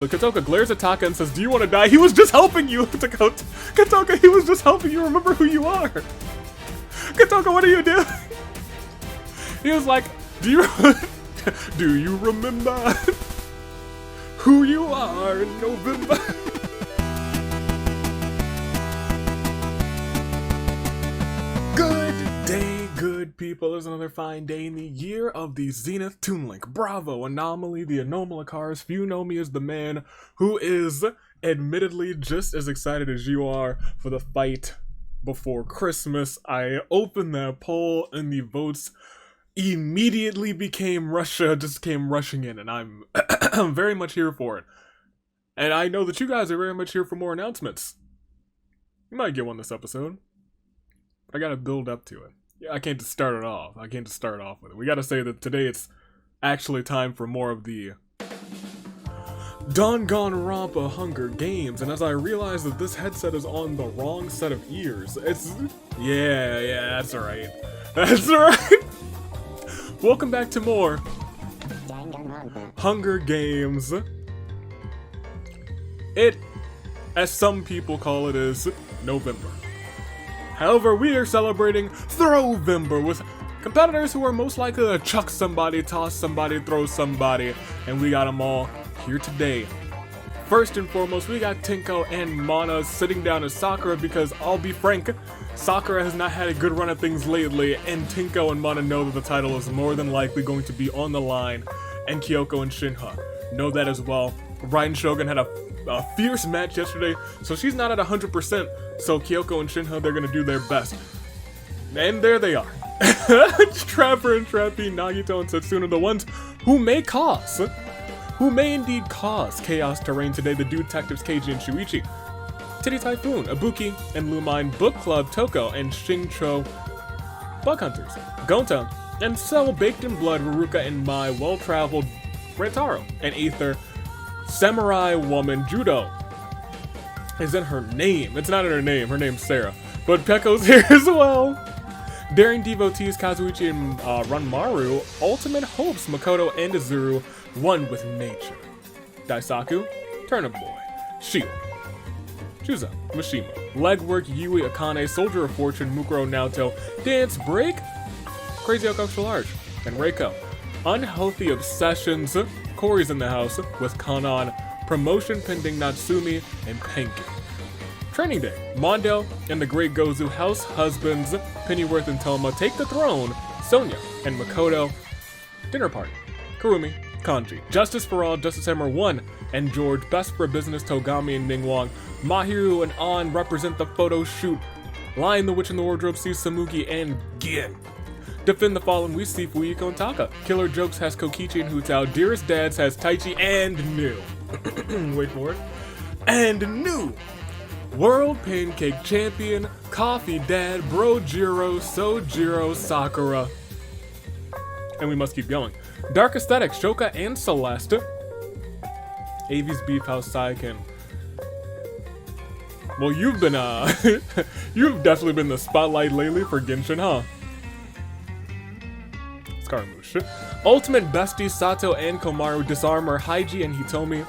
Katoka glares at Taka and says, "Do you want to die?" He was just helping you, Katoka, he was just helping you. Remember who you are. Katoka, what are you doing? He was like, do you remember who you are in November? Good day, good people. There's another fine day in the year of the Zenith Toon Link. Bravo, Anomaly, the Anomalacars. Few know me as the man who is admittedly just as excited as you are for the fight before Christmas. I opened that poll and the votes immediately became Russia, just came rushing in, and I'm very much here for it. And I know that you guys are very much here for more announcements. You might get one this episode. I gotta build up to it. Yeah, I can't just start it off. I can't just start off with it. We gotta say that today it's actually time for more of the Danganronpa Hunger Games, and as I realize that this headset is on the wrong set of ears, yeah, that's right. That's right. Welcome back to more Hunger Games. It, as some people call it, is November. However, we are celebrating Throwvember with competitors who are most likely to chuck somebody, toss somebody, throw somebody, and we got them all here today. First and foremost, we got Tinko and Mana sitting down as Sakura because, I'll be frank, Sakura has not had a good run at things lately, and Tinko and Mana know that the title is more than likely going to be on the line, and Kyoko and Shinha know that as well. Ryan Shogun had a fierce match yesterday, so she's not at 100%, so Kyoko and Shinha, they're gonna do their best. And there they are. Trapper and Trappy, Nagito and Setsuna, the ones who may indeed cause chaos to reign today. The detectives Keiji and Shuichi, Titty Typhoon, Ibuki and Lumine, Book Club, Toko and Shingcho, Bug Hunters, Gonta, and So Baked in Blood, Ruruka and Mai, well-traveled Rantaro, and Aether, Samurai Woman, Judo is in her name. It's not in her name's Sarah. But Pekko's here as well. Daring Devotees, Kazuichi and Ranmaru, Ultimate Hopes, Makoto and Azuru, One with Nature. Daisaku, Turnip Boy, Shield, Chuza, Mishima, Legwork, Yui, Akane, Soldier of Fortune, Mukuro, Naoto, Dance Break, Crazy Oak Extra Large, and Reiko. Unhealthy Obsessions, Corey's in the house with Kanan, Promotion Pending, Natsumi, and Penki. Training Day, Mondo and the Great Gozu, House Husbands, Pennyworth and Toma, Take the Throne, Sonia and Makoto, Dinner Party, Kurumi, Kanji, Justice for All, Justice Hammer 1 and George, Best for Business, Togami and Ningguang, Mahiru and An represent the photo shoot, Lion the Witch in the Wardrobe sees Samugi and Gin. Defend the Fallen, we see Fuyiko and Taka. Killer Jokes has Kokichi and Hutao. Dearest Dads has Taichi and New. Wait for it. And New. World Pancake Champion, Coffee Dad, Brojiro, Sojiro, Sakura. And we must keep going. Dark Aesthetics, Shoka and Celeste. Avi's Beef House, Saiken. Well, you've been, you've definitely been the spotlight lately for Genshin, huh? Scaramouche. Ultimate Besties, Sato and Komaru, Disarmor, Haiji and Hitomi.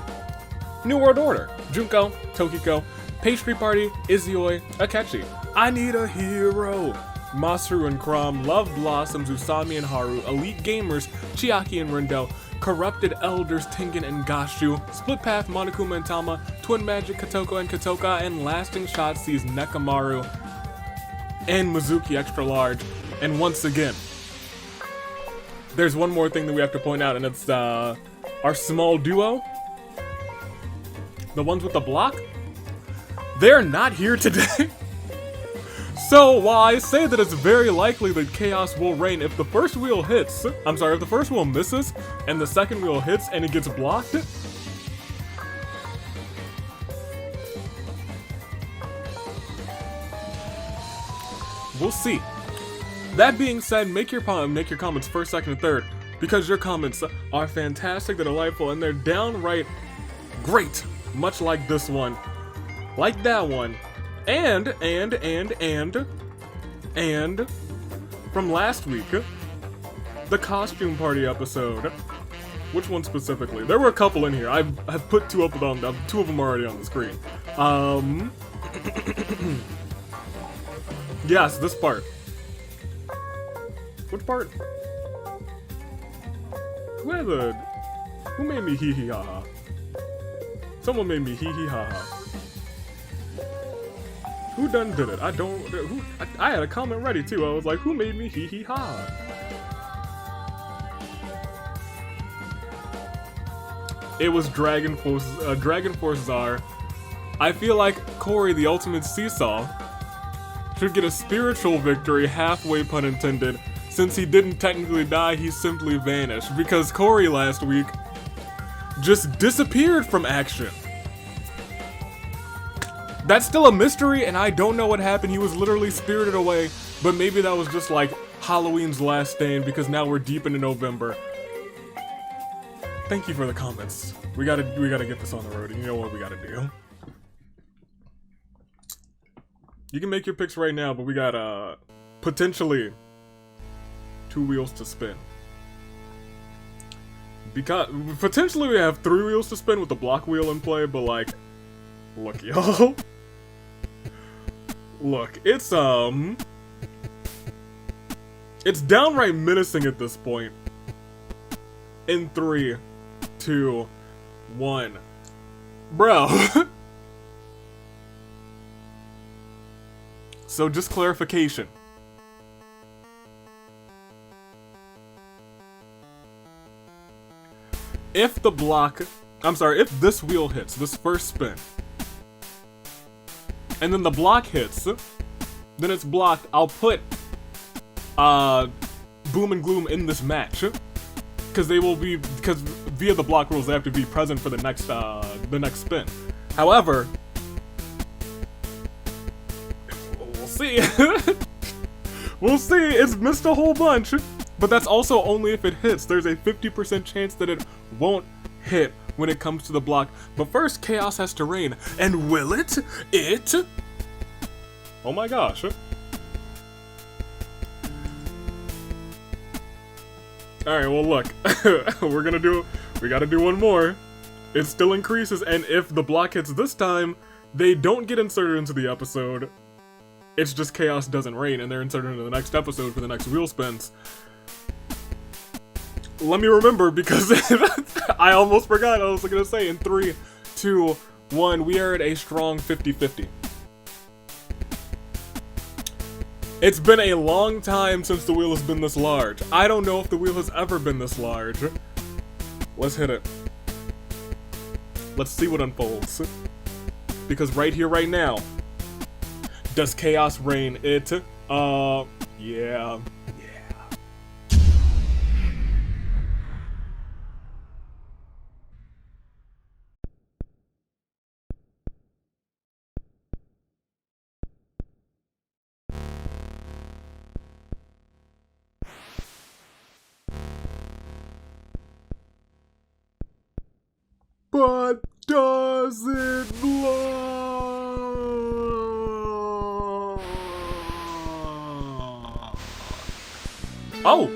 New World Order, Junko, Tokiko, Pastry Party, Izioi, Akechi. I Need a Hero, Masaru and Krom, Love Blossoms, Usami and Haru, Elite Gamers, Chiaki and Rindo, Corrupted Elders, Tengen and Gashu, Split Path, Monokuma and Tama, Twin Magic, Katoko and Katoka, and Lasting Shot sees Nekamaru and Mizuki Extra Large. And once again, there's one more thing that we have to point out, and it's our small duo. The ones with the block. They're not here today. So while I say that it's very likely that chaos will reign, if the first wheel hits, if the first wheel misses, and the second wheel hits and it gets blocked, we'll see. That being said, make your comments first, second, and third, because your comments are fantastic, they're delightful, and they're downright great, much like this one, like that one, and from last week, the costume party episode. Which one specifically? There were a couple in here. I've put two of them already on the screen. Yes, this part. Which part? Who made me hee hee ha ha? Someone made me hee hee ha ha. Who done did it? I had a comment ready too. I was like, who made me hee hee ha ha? It was Dragon Force Czar. I feel like Corey, the ultimate seesaw, should get a spiritual victory, halfway pun intended, since he didn't technically die, he simply vanished, because Corey last week just disappeared from action. That's still a mystery, and I don't know what happened. He was literally spirited away, but maybe that was just like Halloween's last stand, because now we're deep into November. Thank you for the comments. We gotta get this on the road, and you know what we gotta do. You can make your picks right now, but we got potentially 2 wheels to spin. Because potentially we have 3 wheels to spin with the block wheel in play, but like, look, y'all. Look, it's downright menacing at this point. In 3, 2, 1. Bro. So just clarification. If this wheel hits, this first spin, and then the block hits, then it's blocked, I'll put Boom and Gloom in this match. Because via the block rules, they have to be present for the next spin. However, we'll see. We'll see. It's missed a whole bunch, but that's also only if it hits. There's a 50% chance that it won't hit when it comes to the block. But first, Chaos has to reign, and will it? Oh my gosh. Alright, well look, we gotta do one more. It still increases, and if the block hits this time, they don't get inserted into the episode. It's just Chaos doesn't reign, and they're inserted into the next episode for the next wheel spins. Let me remember, because I almost forgot. I was gonna say in 3, 2, 1, we are at a strong 50-50. It's been a long time since the wheel has been this large. I don't know if the wheel has ever been this large. Let's hit it. Let's see what unfolds. Because right here, right now, does Chaos reign it? Yeah. But does it blow? Oh!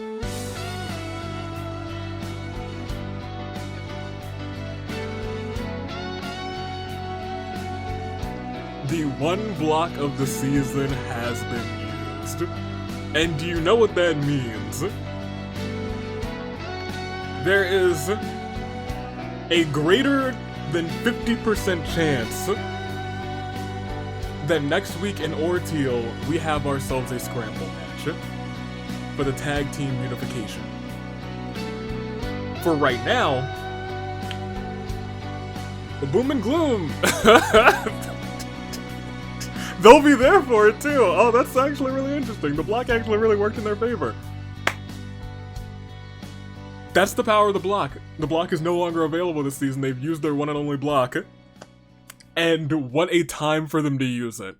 The one block of the season has been used. And do you know what that means? There is a greater than 50% chance that next week in Orteal, we have ourselves a scramble match for the tag team unification. For right now, the Boom and Gloom, they'll be there for it too. Oh, that's actually really interesting. The block actually really worked in their favor. That's the power of the block. The block is no longer available this season. They've used their one and only block. And what a time for them to use it.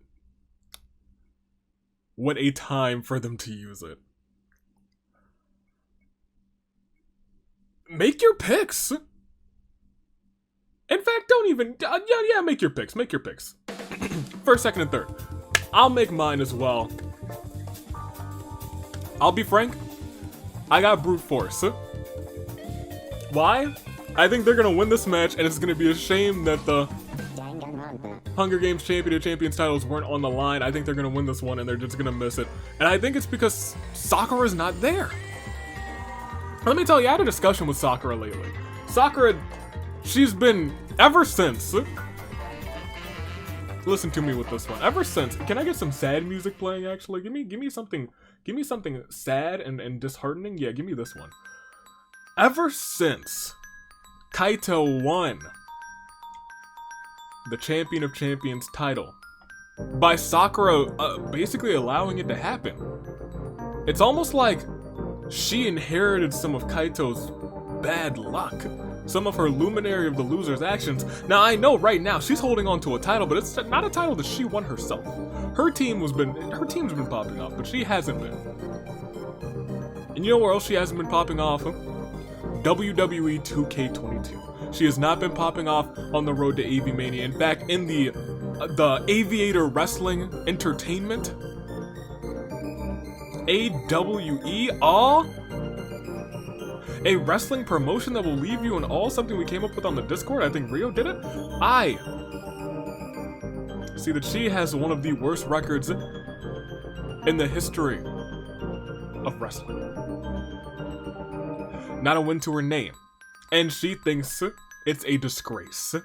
What a time for them to use it. Make your picks. In fact, don't even... Yeah, make your picks. Make your picks. First, second, and third. I'll make mine as well. I'll be frank. I got Brute Force. Why? I think they're gonna win this match, and it's gonna be a shame that the Hunger Games Champions titles weren't on the line. I think they're gonna win this one, and they're just gonna miss it. And I think it's because Sakura's not there. Let me tell you, I had a discussion with Sakura lately. Sakura, she's been, ever since, listen to me with this one. Ever since, can I get some sad music playing actually? Give me something sad and disheartening. Yeah, give me this one. Ever since Kaito won the Champion of Champions title by Sakura basically allowing it to happen, it's almost like she inherited some of Kaito's bad luck, some of her Luminary of the Losers actions. Now I know right now she's holding on to a title, but it's not a title that she won herself. Her team's been popping off, but she hasn't been. And you know where else she hasn't been popping off? WWE 2K22. She has not been popping off on the road to AV Mania. In fact, in the Aviator Wrestling Entertainment, AWE, a wrestling promotion that will leave you in awe, something we came up with on the Discord. I think Rio did it. I see that she has one of the worst records in the history of wrestling. Not a win to her name. And she thinks it's a disgrace.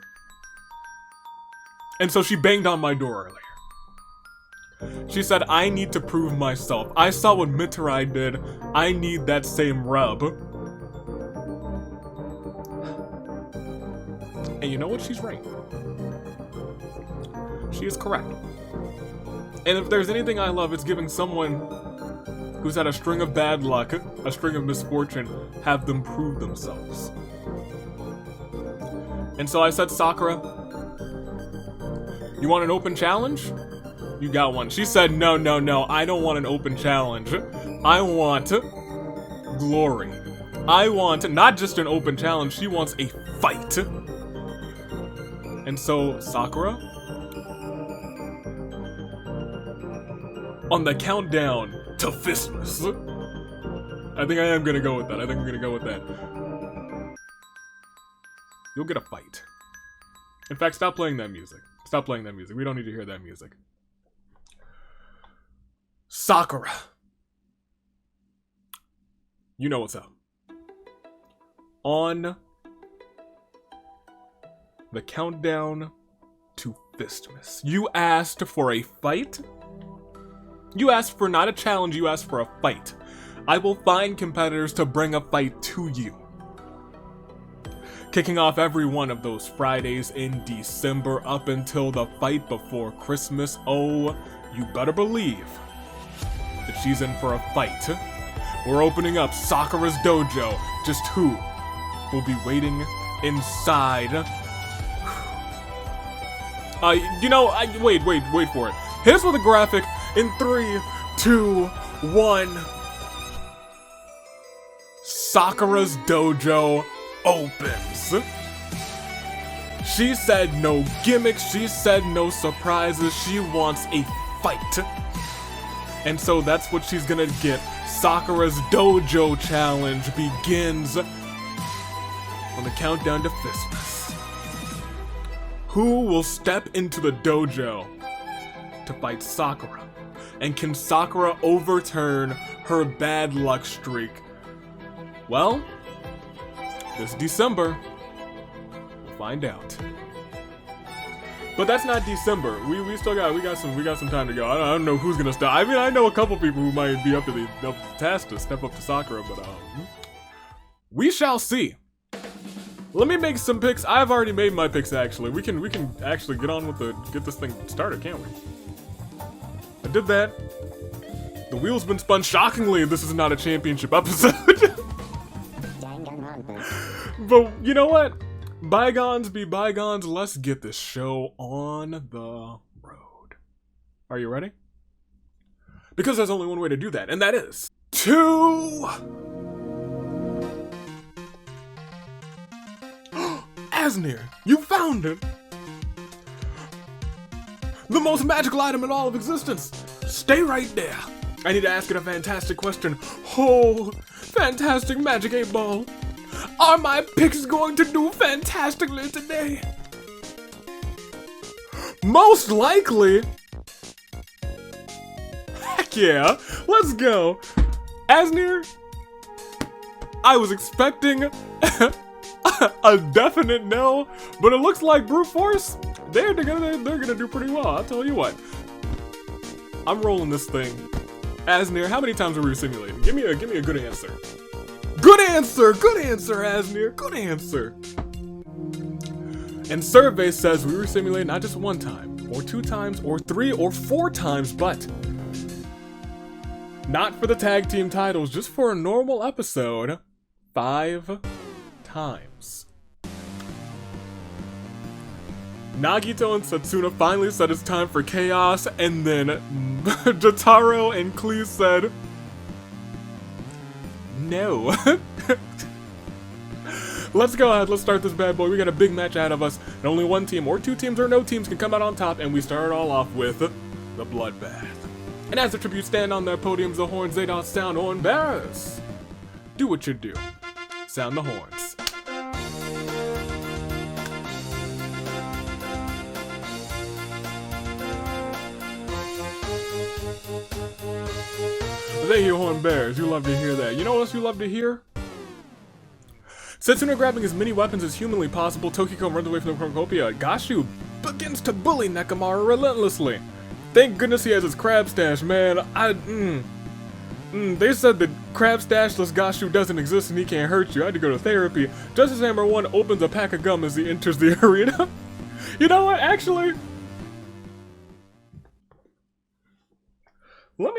And so she banged on my door earlier. She said, I need to prove myself. I saw what Mitarai did. I need that same rub. And you know what? She's right. She is correct. And if there's anything I love, it's giving someone who's had a string of bad luck, a string of misfortune, have them prove themselves. And so I said, Sakura, you want an open challenge? You got one. She said, no, I don't want an open challenge. I want glory. I want not just an open challenge, she wants a fight. And so, Sakura, on the countdown to Fistmas, I think I am gonna go with that. I think I'm gonna go with that. You'll get a fight. In fact, stop playing that music. Stop playing that music. We don't need to hear that music. Sakura. You know what's up. On the countdown to Fistmas, you asked for a fight? You asked for not a challenge, you asked for a fight. I will find competitors to bring a fight to you. Kicking off every one of those Fridays in December up until the fight before Christmas. Oh, you better believe that she's in for a fight. We're opening up Sakura's dojo. Just who will be waiting inside? Wait for it. Here's for the graphic in 3, 2, 1. Sakura's dojo opens. She said no gimmicks, she said no surprises, she wants a fight. And so that's what she's gonna get. Sakura's dojo challenge begins on the countdown to Fistmas. Who will step into the dojo to fight Sakura? And can Sakura overturn her bad luck streak? Well, this December, we'll find out. But that's not December. We got some time to go. I don't know who's gonna stop. I mean, I know a couple people who might be up to the task to step up to Sakura, but we shall see. Let me make some picks. I've already made my picks actually. We can actually get this thing started, can't we? I did that. The wheel's been spun. Shockingly, this is not a championship episode. But you know what? Bygones be bygones. Let's get this show on the road. Are you ready? Because there's only one way to do that, and that is to Asnir, you found it! The most magical item in all of existence! Stay right there! I need to ask it a fantastic question. Oh, fantastic magic 8 ball! Are my picks going to do fantastically today? Most likely. Heck yeah, let's go. Asnir, I was expecting a definite no, but it looks like Brute Force, they're gonna do pretty well, I'll tell you what. I'm rolling this thing. Asnir, how many times are we simulating? Give me a good answer. Good answer, Asnir, good answer. And survey says we were simulating not just one time, or 2 times, or 3 or 4 times, but not for the tag team titles, just for a normal episode, 5 times. Nagito and Satsuna finally said it's time for chaos, and then Jotaro and Klee said no. Let's go ahead, let's start this bad boy. We got a big match ahead of us, and only 1 team, or 2 teams, or no teams can come out on top, and we start it all off with the bloodbath. And as the tribute stand on their podiums, the horns, they don't sound horn bearers. Do what you do. Sound the horns. Thank you, horn bearers. You love to hear that. You know what else you love to hear? Satsuna grabbing as many weapons as humanly possible, Tokiko runs away from the cornucopia. Gashu begins to bully Nekomaru relentlessly. Thank goodness he has his crab stash, man. They said that crab stashless Gashu doesn't exist and he can't hurt you. I had to go to therapy. Justice Hammer 1 opens a pack of gum as he enters the arena. You know what, actually? Let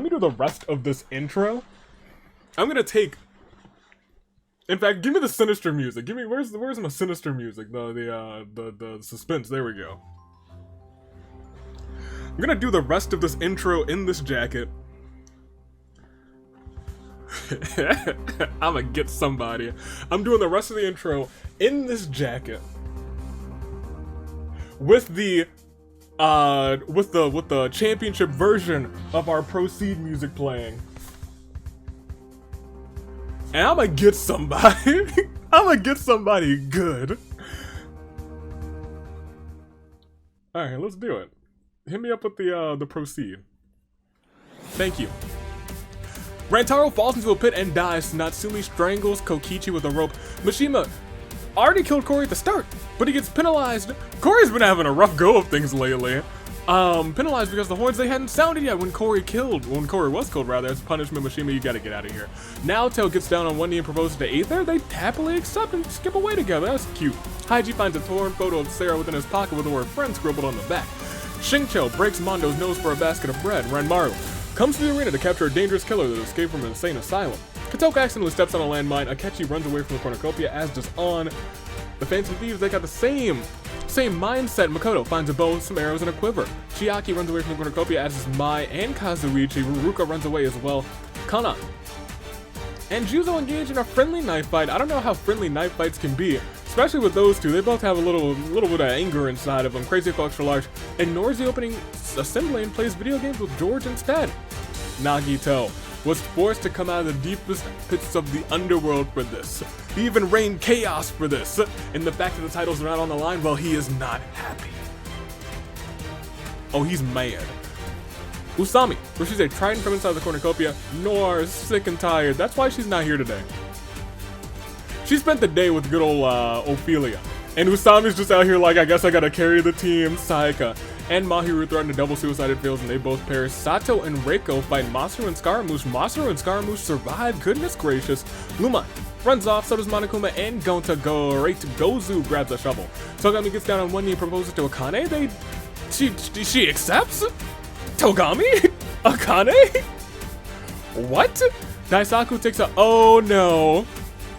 me do the rest of this intro. I'm gonna take. In fact, give me the sinister music. Give me where's my sinister music? The suspense. There we go. I'm gonna do the rest of this intro in this jacket. I'ma get somebody. I'm doing the rest of the intro in this jacket with the championship version of our Proceed music playing. And I'ma get somebody. I'ma get somebody good. Alright, let's do it. Hit me up with the Proceed. Thank you. Rantaro falls into a pit and dies. Natsumi strangles Kokichi with a rope. Mishima already killed Corey at the start, but he gets penalized. Corey's been having a rough go of things lately. Penalized because the horns, they hadn't sounded yet when Corey was killed rather. As punishment, Mishima, you gotta get out of here. Now Tail gets down on one knee and proposes to Aether. They happily accept and skip away together. That's cute. Haiji finds a torn photo of Sarah within his pocket with the word friend scribbled on the back. Shincho breaks Mondo's nose for a basket of bread. Ranmaru comes to the arena to capture a dangerous killer that escaped from an insane asylum. Katoka accidentally steps on a landmine. Akechi runs away from the cornucopia, as does On. The Fancy Thieves, they got the same mindset. Makoto finds a bow, some arrows, and a quiver. Chiaki runs away from the cornucopia, as does Mai and Kazuichi. Ruruka runs away as well. Kana and Juzo engage in a friendly knife fight. I don't know how friendly knife fights can be, especially with those two. They both have a little bit of anger inside of them. Crazy for Extra Large ignores the opening assembly and plays video games with George instead. Nagito was forced to come out of the deepest pits of the underworld for this. He even reigned chaos for this. And the fact that the titles are not on the line, well, he is not happy. Oh, he's mad. Usami pushes a trident from inside the cornucopia. Noir is sick and tired. That's why she's not here today. She spent the day with good old Ophelia. And Usami's just out here like, I guess I gotta carry the team. Saika and Mahiru threaten a double suicide. It fails and they both perish. Sato and Reiko fight Masaru and Scaramouche. Masaru and Scaramouche survive. Goodness gracious. Luma runs off, so does Monokuma and Gonta. Great. Gozu grabs a shovel. Togami gets down on one knee and proposes to Akane. She accepts? Togami? Akane? What? Daisaku takes a oh no.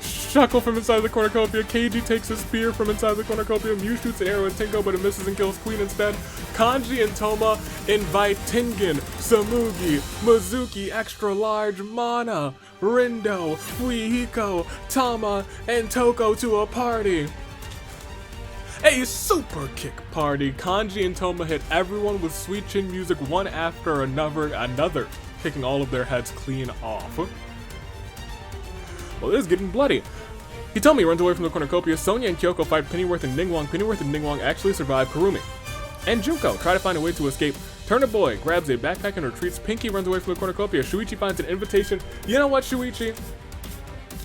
Shuckle from inside the cornucopia. Keiji takes a spear from inside the cornucopia. Mew shoots an arrow at Tenko, but it misses and kills Queen instead. Kanji and Toma invite Tengen, Samugi, Mizuki, Extra Large, Mana, Rindo, Fuihiko, Tama, and Toko to a party. A super kick party. Kanji and Toma hit everyone with sweet chin music one after another. taking all of their heads clean off. Well, this is getting bloody. He told me he runs away from the cornucopia. Sonya and Kyoko fight Pennyworth and Ningguang. Pennyworth and Ningguang actually survive Kurumi. And Junko try to find a way to escape. Turner Boy grabs a backpack and retreats. Pinky runs away from the cornucopia. Shuichi finds an invitation. You know what, Shuichi?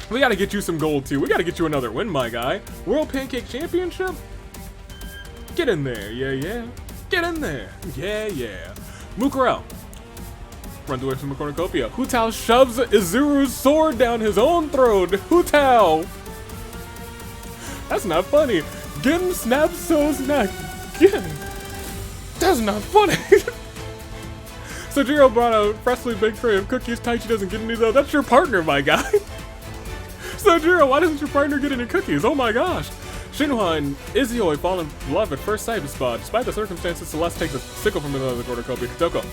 We gotta get you some gold too. We gotta get you another win, my guy. World Pancake Championship? Get in there, yeah. Get in there, yeah. Mukurel runs away from the cornucopia. Hu Tao shoves Izuru's sword down his own throat. Hu Tao! That's not funny. Gin snaps So's neck. Gin! That's not funny! Sojiro brought a freshly baked tray of cookies. Taichi doesn't get any though. That's your partner, my guy. Sojiro, why doesn't your partner get any cookies? Oh my gosh. Shinhwa and Izuoi fall in love at first sight with Spa. Despite the circumstances, Celeste takes a sickle from another cornucopia. Kotoka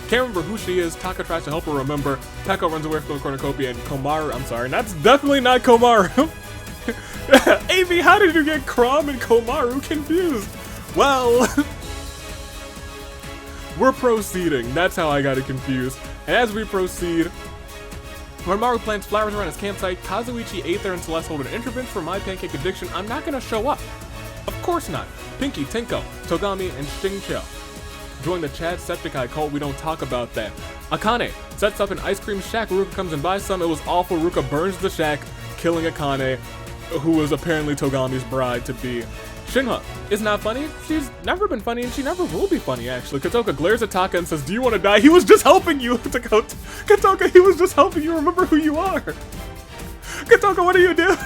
can't remember who she is. Taka tries to help her remember. Peko runs away from the cornucopia and Komaru, I'm sorry, that's definitely not Komaru. Avi, how did you get Crom and Komaru confused? Well, we're proceeding. That's how I got it confused. And as we proceed, when Maru plants flowers around his campsite, Kazuichi, Aether, and Celeste hold an intervention for my pancake addiction. I'm not gonna show up. Of course not. Pinky, Tenko, Togami, and Xingqiu join the Chadcepticeye cult. We don't talk about that. Akane sets up an ice cream shack. Ruka comes and buys some. It was awful. Ruka burns the shack, killing Akane, who was apparently Togami's bride-to-be. Shinhwa is not funny. She's never been funny, and she never will be funny, actually. Kotoka glares at Taka and says, do you want to die? He was just helping you. Kotoka, he was just helping you remember who you are. Kotoka, what are you doing?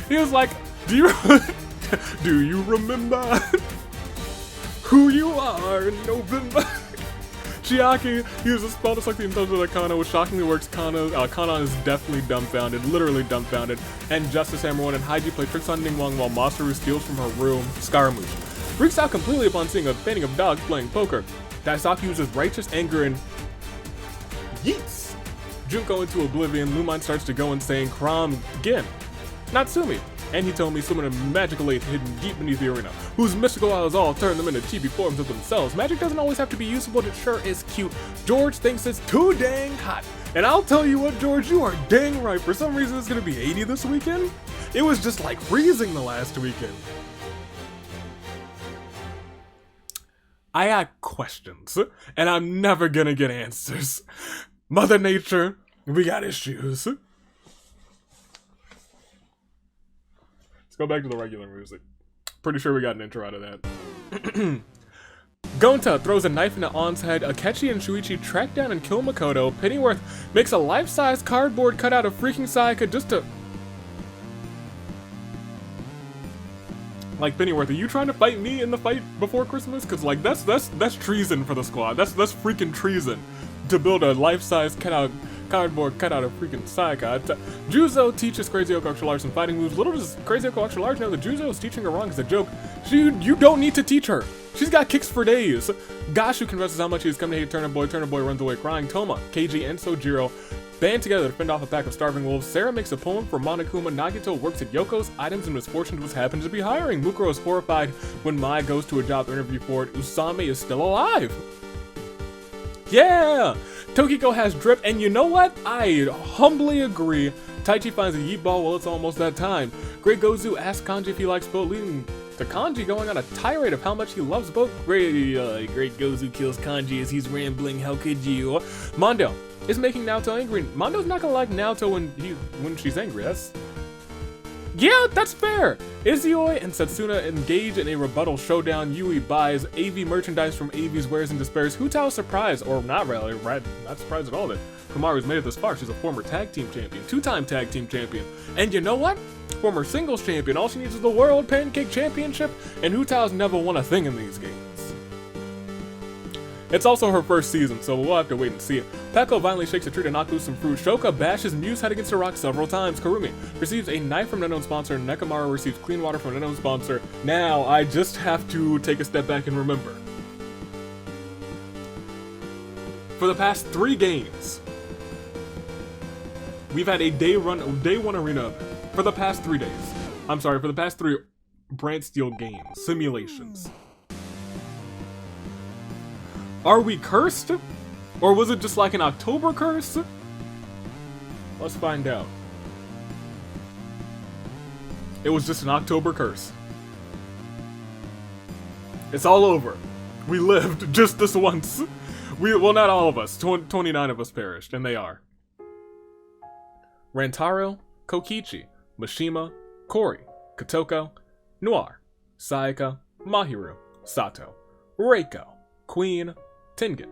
He was like, do you remember who you are in November? Chiaki uses a spell to suck the intelligence of Kana, which shockingly works. Kana is definitely dumbfounded, literally dumbfounded. And Justice Hammer 1 and Haiji play tricks on Ningguang while Masaru steals from her room. Scaramouche freaks out completely upon seeing a painting of dogs playing poker. Daisaki uses righteous anger and yeets Junko into oblivion. Lumine starts to go insane. Crom again. Natsumi. And he told me summon a magical ape hidden deep beneath the arena, whose mystical eyes all turn them into chibi forms of themselves. Magic doesn't always have to be useful, but it sure is cute. George thinks it's too dang hot. And I'll tell you what, George, you are dang right. For some reason, it's gonna be 80 this weekend. It was just like freezing the last weekend. I got questions, and I'm never gonna get answers. Mother Nature, we got issues. Let's go back to the regular music. Pretty sure we got an intro out of that. Gonta throws a knife into On's head. Akechi and Shuichi track down and kill Makoto. Pennyworth makes a life-size cardboard cutout of freaking Sayaka just to... Like, Pennyworth, are you trying to fight me in the fight before Christmas? Cause like, that's treason for the squad. That's freaking treason. To build a life-size cardboard cutout of freaking Sayaka. Juzo teaches Crazy Oko extra large some fighting moves. Little does Crazy Oko extra large know that Juzo is teaching her wrong as a joke. You don't need to teach her. She's got kicks for days. Gashu confesses how much he has come to hate Turner Boy. Turner Boy runs away crying. Toma, Keiji, and Sojiro band together to fend off a pack of starving wolves. Sarah makes a poem for Monokuma. Nagito works at Yoko's items and misfortune just happens to be hiring. Mukuro is horrified when Mai goes to a job interview for it. Usame is still alive. Yeah! Tokiko has drip, and you know what? I humbly agree. Taichi finds a Yeetball while it's almost that time. Great Gozu asks Kanji if he likes boat, leading to Kanji going on a tirade of how much he loves boat. Great Gozu kills Kanji as he's rambling, how could you? Mondo is making Naoto angry. Mondo's not gonna like Naoto when she's angry. Yeah, that's fair! Izuoi and Setsuna engage in a rebuttal showdown. Yui buys AV merchandise from AV's wares and despairs. Hu Tao's surprised, or not really, right? Not surprised at all that Komaru's made it this far. She's a former tag team champion, two-time tag team champion. And you know what? Former singles champion. All she needs is the World Pancake Championship, and Hu Tao's never won a thing in these games. It's also her first season, so we'll have to wait and see it. Peko violently shakes a tree to knock loose some fruit. Shoka bashes Mew's head against a rock several times. Kurumi receives a knife from an unknown sponsor. Nekomaru receives clean water from an unknown sponsor. Now, I just have to take a step back and remember. For the past 3 games, we've had a day 1 arena for the past 3 days. I'm sorry, for the past 3 Brand Steel games, simulations. Are we cursed? Or was it just like an October curse? Let's find out. It was just an October curse. It's all over. We lived just this once. Well, not all of us. 29 of us perished, and they are. Rantaro, Kokichi, Mishima, Kori, Kotoko, Noir, Sayaka, Mahiru, Sato, Reiko, Queen, Tengen,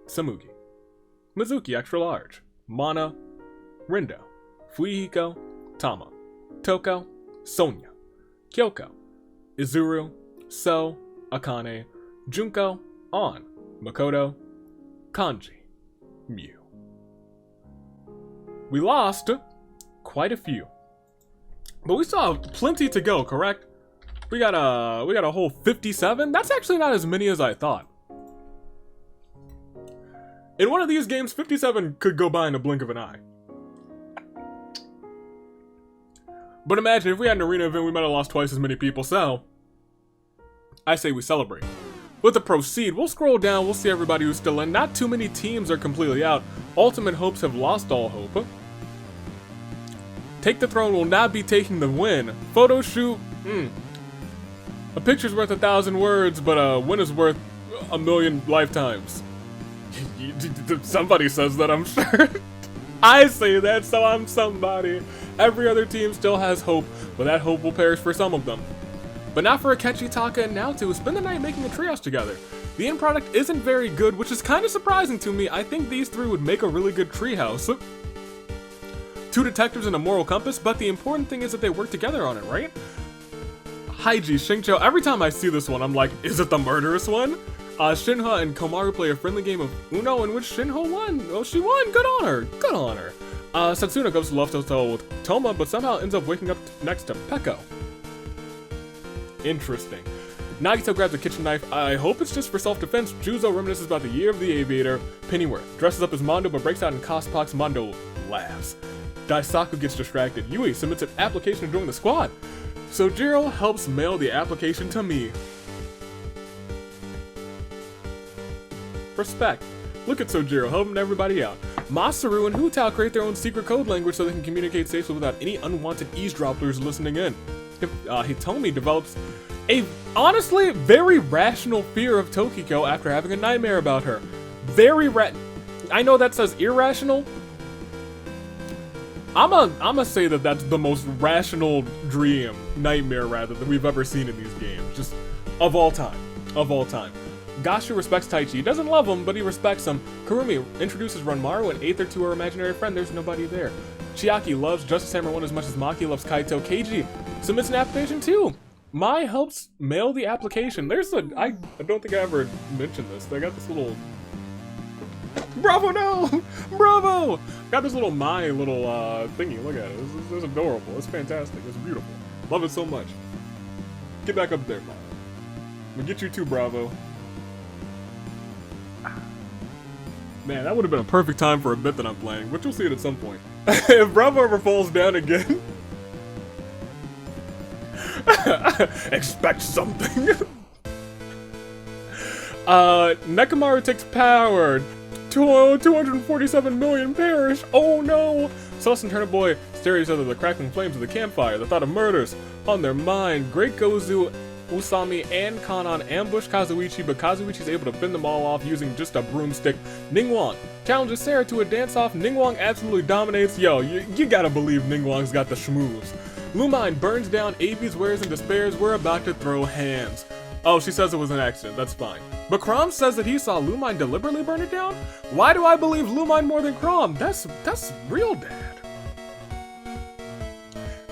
Samugi, Mizuki Extra Large, Mana, Rindo, Fuihiko, Tama, Toko, Sonya, Kyoko, Izuru, So, Akane, Junko, On, Makoto, Kanji, Mew. We lost quite a few, but we still have plenty to go, correct? We got a whole 57? That's actually not as many as I thought. In one of these games, 57 could go by in a blink of an eye. But imagine if we had an arena event, we might have lost twice as many people, so I say we celebrate. With the proceed, we'll scroll down, we'll see everybody who's still in. Not too many teams are completely out. Ultimate Hopes have lost all hope. Take the Throne will not be taking the win. Photo shoot, a picture's worth 1,000 words, but a win is worth 1,000,000 lifetimes. Somebody says that, I'm sure. I say that, so I'm somebody. Every other team still has hope, but that hope will perish for some of them. But not for Akechi, Taka, and Naoto, who spend the night making a treehouse together. The end product isn't very good, which is kind of surprising to me. I think these three would make a really good treehouse. 2 detectives and a moral compass, but the important thing is that they work together on it, right? Haiji, Shingcho, every time I see this one, I'm like, is it the murderous one? Shinha and Komaru play a friendly game of Uno in which Shinho won. Oh, she won, good on her, good on her. Satsuna goes to love Toto with Toma, but somehow ends up waking up next to Peko. Interesting. Nagito grabs a kitchen knife. I hope it's just for self-defense. Juzo reminisces about the year of the aviator. Pennyworth dresses up as Mondo but breaks out in cospox. Mondo laughs. Daisaku gets distracted. Yui submits an application to join the squad. Sojiro helps mail the application to me. Respect. Look at Sojiro helping everybody out. Masaru and Hutao create their own secret code language so they can communicate safely without any unwanted eavesdroppers listening in. Hitomi develops a, honestly, very rational fear of Tokiko after having a nightmare about her. I know that says irrational. I'ma say that that's the most rational nightmare rather, that we've ever seen in these games. Just, of all time. Of all time. Gashu respects Taichi. He doesn't love him, but he respects him. Kurumi introduces Ranmaru and Aether to her imaginary friend. There's nobody there. Chiaki loves Justice Hammer 1 as much as Maki loves Kaito. Keiji submits an application too. Mai helps mail the application. I don't think I ever mentioned this. They got this little... Bravo, no! Bravo! Got this little Mai thingy. Look at it. It's adorable. It's fantastic. It's beautiful. Love it so much. Get back up there, Mai. I'm gonna get you too, Bravo. Man, that would have been a perfect time for a bit that I'm playing, but you'll see it at some point. If Bravo ever falls down again... expect something. Nekomaru takes power. 247 million perish. Oh no! Celeste and Turnip Boy stare at each other, the crackling flames of the campfire, the thought of murders on their mind. Great Gozu, Usami, and Kanon ambush Kazuichi, but Kazuichi's able to fend them all off using just a broomstick. Ningguang challenges Sarah to a dance-off. Ningguang absolutely dominates. Yo, you gotta believe Ningguang's got the schmooze. Lumine burns down Avi's wares and despairs. We're about to throw hands. Oh, she says it was an accident. That's fine. But Crom says that he saw Lumine deliberately burn it down? Why do I believe Lumine more than Crom? That's real bad.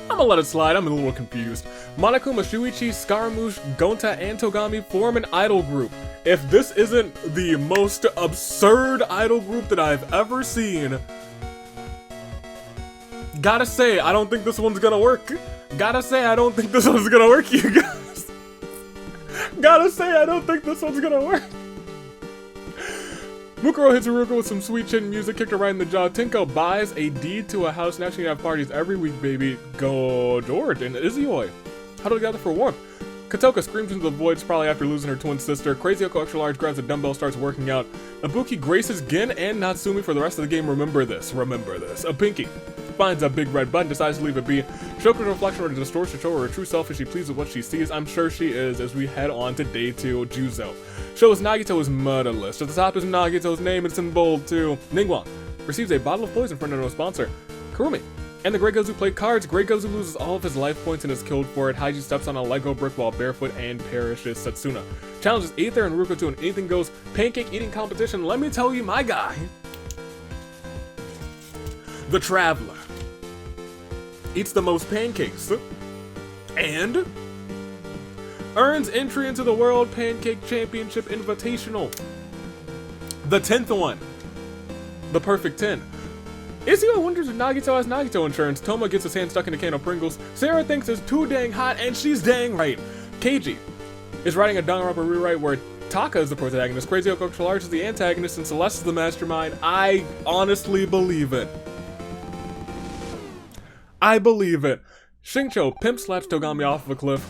I'm gonna let it slide. I'm a little confused. Monokuma, Shuichi, Scaramouche, Gonta, and Togami form an idol group. If this isn't the most absurd idol group that I've ever seen, gotta say, I don't think this one's gonna work. Gotta say, I don't think this one's gonna work, you guys. Gotta say, I don't think this one's gonna work. Mukuro hits Haruka with some sweet chin music, kicked her right in the jaw. Tinko buys a deed to a house. Now she can have parties every week, baby. Go George and Izioi. Huddle together for warmth. Katoka screams into the void, probably after losing her twin sister. Crazy Oko Extra Large grabs a dumbbell, starts working out. Ibuki graces Gin and Natsumi for the rest of the game. Remember this. A Pinky finds a big red button, decides to leave it be. Shoku's reflection distorts to show her true self. Is she pleased with what she sees? I'm sure she is, as we head on to day 2, Juzo. Shows Nagito is murderless. At the top is Nagito's name, it's in bold too. Ningguang receives a bottle of poison from no sponsor. Kurumi and the Grey Gozu play cards. Grey Gozu loses all of his life points and is killed for it. Haiji steps on a Lego brick while barefoot and perishes. Setsuna challenges Aether and Ruko to an anything goes pancake eating competition. Let me tell you, my guy, the Traveler, eats the most pancakes and earns entry into the World Pancake Championship Invitational. The 10th one. The perfect 10. Izio wonders if Nagito has Nagito insurance. Toma gets his hand stuck in a can of Pringles. Sarah thinks it's too dang hot, and she's dang right. Keiji is writing a Danganronpa rewrite where Taka is the protagonist, Crazy Oko Extra Large is the antagonist, and Celeste is the mastermind. I honestly believe it. I believe it. Shincho pimp slaps Togami off of a cliff.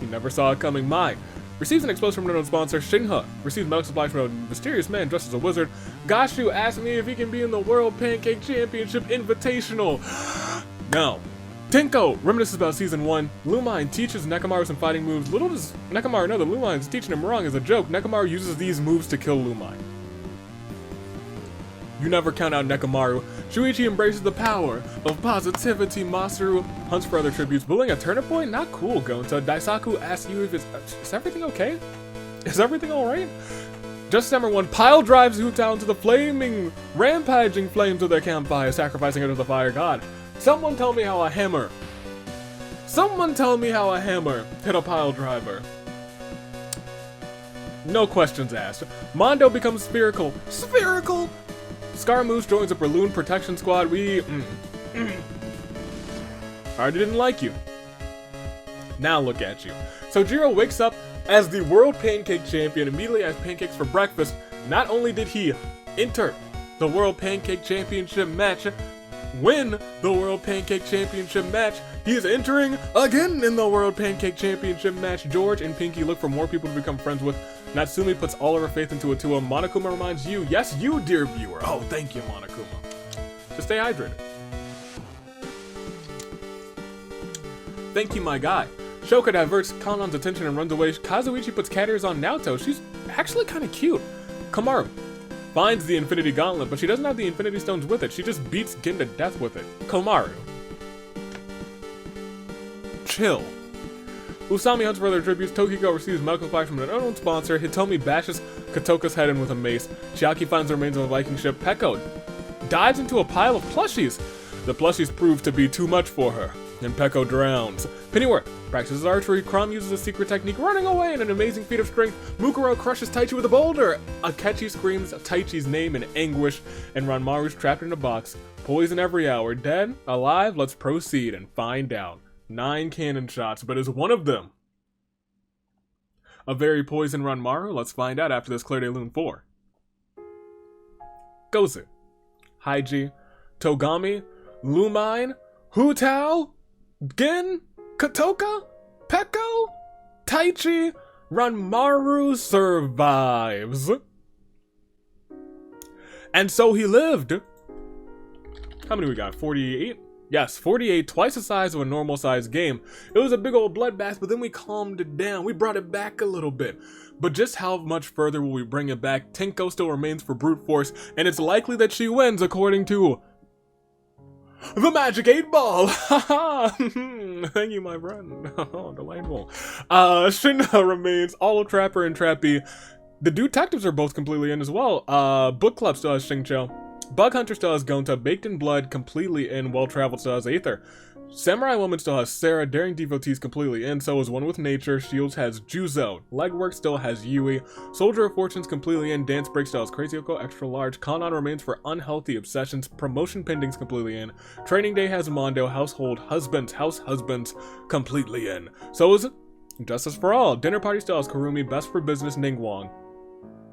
He never saw it coming. Mai receives an explosion from an unknown sponsor. Shinha receives medical supplies from a mysterious man dressed as a wizard. Gashu asks me if he can be in the World Pancake Championship Invitational. No. Tenko reminisces about season 1. Lumine teaches Nekomaru some fighting moves. Little does Nekomaru know that Lumine is teaching him wrong as a joke. Nekomaru uses these moves to kill Lumine. You never count out Nekomaru. Shuichi embraces the power of positivity. Masaru hunts for other tributes. Bullying a turnip boy? Not cool, Gonta. Daisaku asks you if is everything okay? Is everything alright? Just number 1, Pile drives Hutao into the flaming, rampaging flames of their campfire, sacrificing her to the fire god. Someone tell me how a hammer hit a pile driver. No questions asked. Mondo becomes spherical. Scaramouche joins a balloon protection squad. We already didn't like you. Now look at you. Sojiro wakes up as the World Pancake Champion, immediately has pancakes for breakfast. Not only did he enter the World Pancake Championship match, win the World Pancake Championship match, he is entering again in the World Pancake Championship match. George and Pinky look for more people to become friends with. Natsumi puts all of her faith into Atua. Monokuma reminds you, yes you dear viewer. Oh, thank you Monokuma. To stay hydrated. Thank you my guy. Shoka diverts Kanon's attention and runs away. Kazuichi puts cat ears on Naoto. She's actually kind of cute. Kamaru finds the Infinity Gauntlet, but she doesn't have the Infinity Stones with it. She just beats Gin to death with it. Komaru. Chill. Usami hunts for other tributes. Tokiko receives medical supplies from an unknown sponsor. Hitomi bashes Katoka's head in with a mace. Chiaki finds the remains of a Viking ship. Peko dives into a pile of plushies. The plushies prove to be too much for her, and Peko drowns. Pennyworth practices archery. Crom uses a secret technique, running away in an amazing feat of strength. Mukuro crushes Taichi with a boulder. Akechi screams Taichi's name in anguish, and Ranmaru's trapped in a box. Poison every hour. Dead? Alive? Let's proceed and find out. 9 cannon shots, but is one of them a very poison Ranmaru? Let's find out after this Claire de Lune 4. Gozu, Haiji, Togami, Lumine, Hutao, Gin, Katoka, Peko, Taichi, Ranmaru survives. And so he lived. How many we got? 48? Yes, 48, twice the size of a normal sized game. It was a big old bloodbath, but then we calmed it down. We brought it back a little bit. But just how much further will we bring it back? Tenko still remains for brute force, and it's likely that she wins according to the Magic 8 Ball. Haha. Thank you, my friend. Delightful. Shinna remains, all Trapper and Trappy. The detectives are both completely in as well. Book Club still has Shingcho. Bug Hunter still has Gonta. Baked in Blood completely in. Well Traveled still has Aether. Samurai Woman still has Sarah. Daring Devotees completely in. So is One with Nature. Shields has Juzo. Legwork still has Yui. Soldier of Fortune's completely in. Dance Break still has Crazy Oko Extra Large. Kanon remains for Unhealthy Obsessions. Promotion Pending's completely in. Training Day has Mondo. Household Husbands. House Husbands completely in. So is Justice for All. Dinner Party still has Kurumi. Best for Business Ningguang.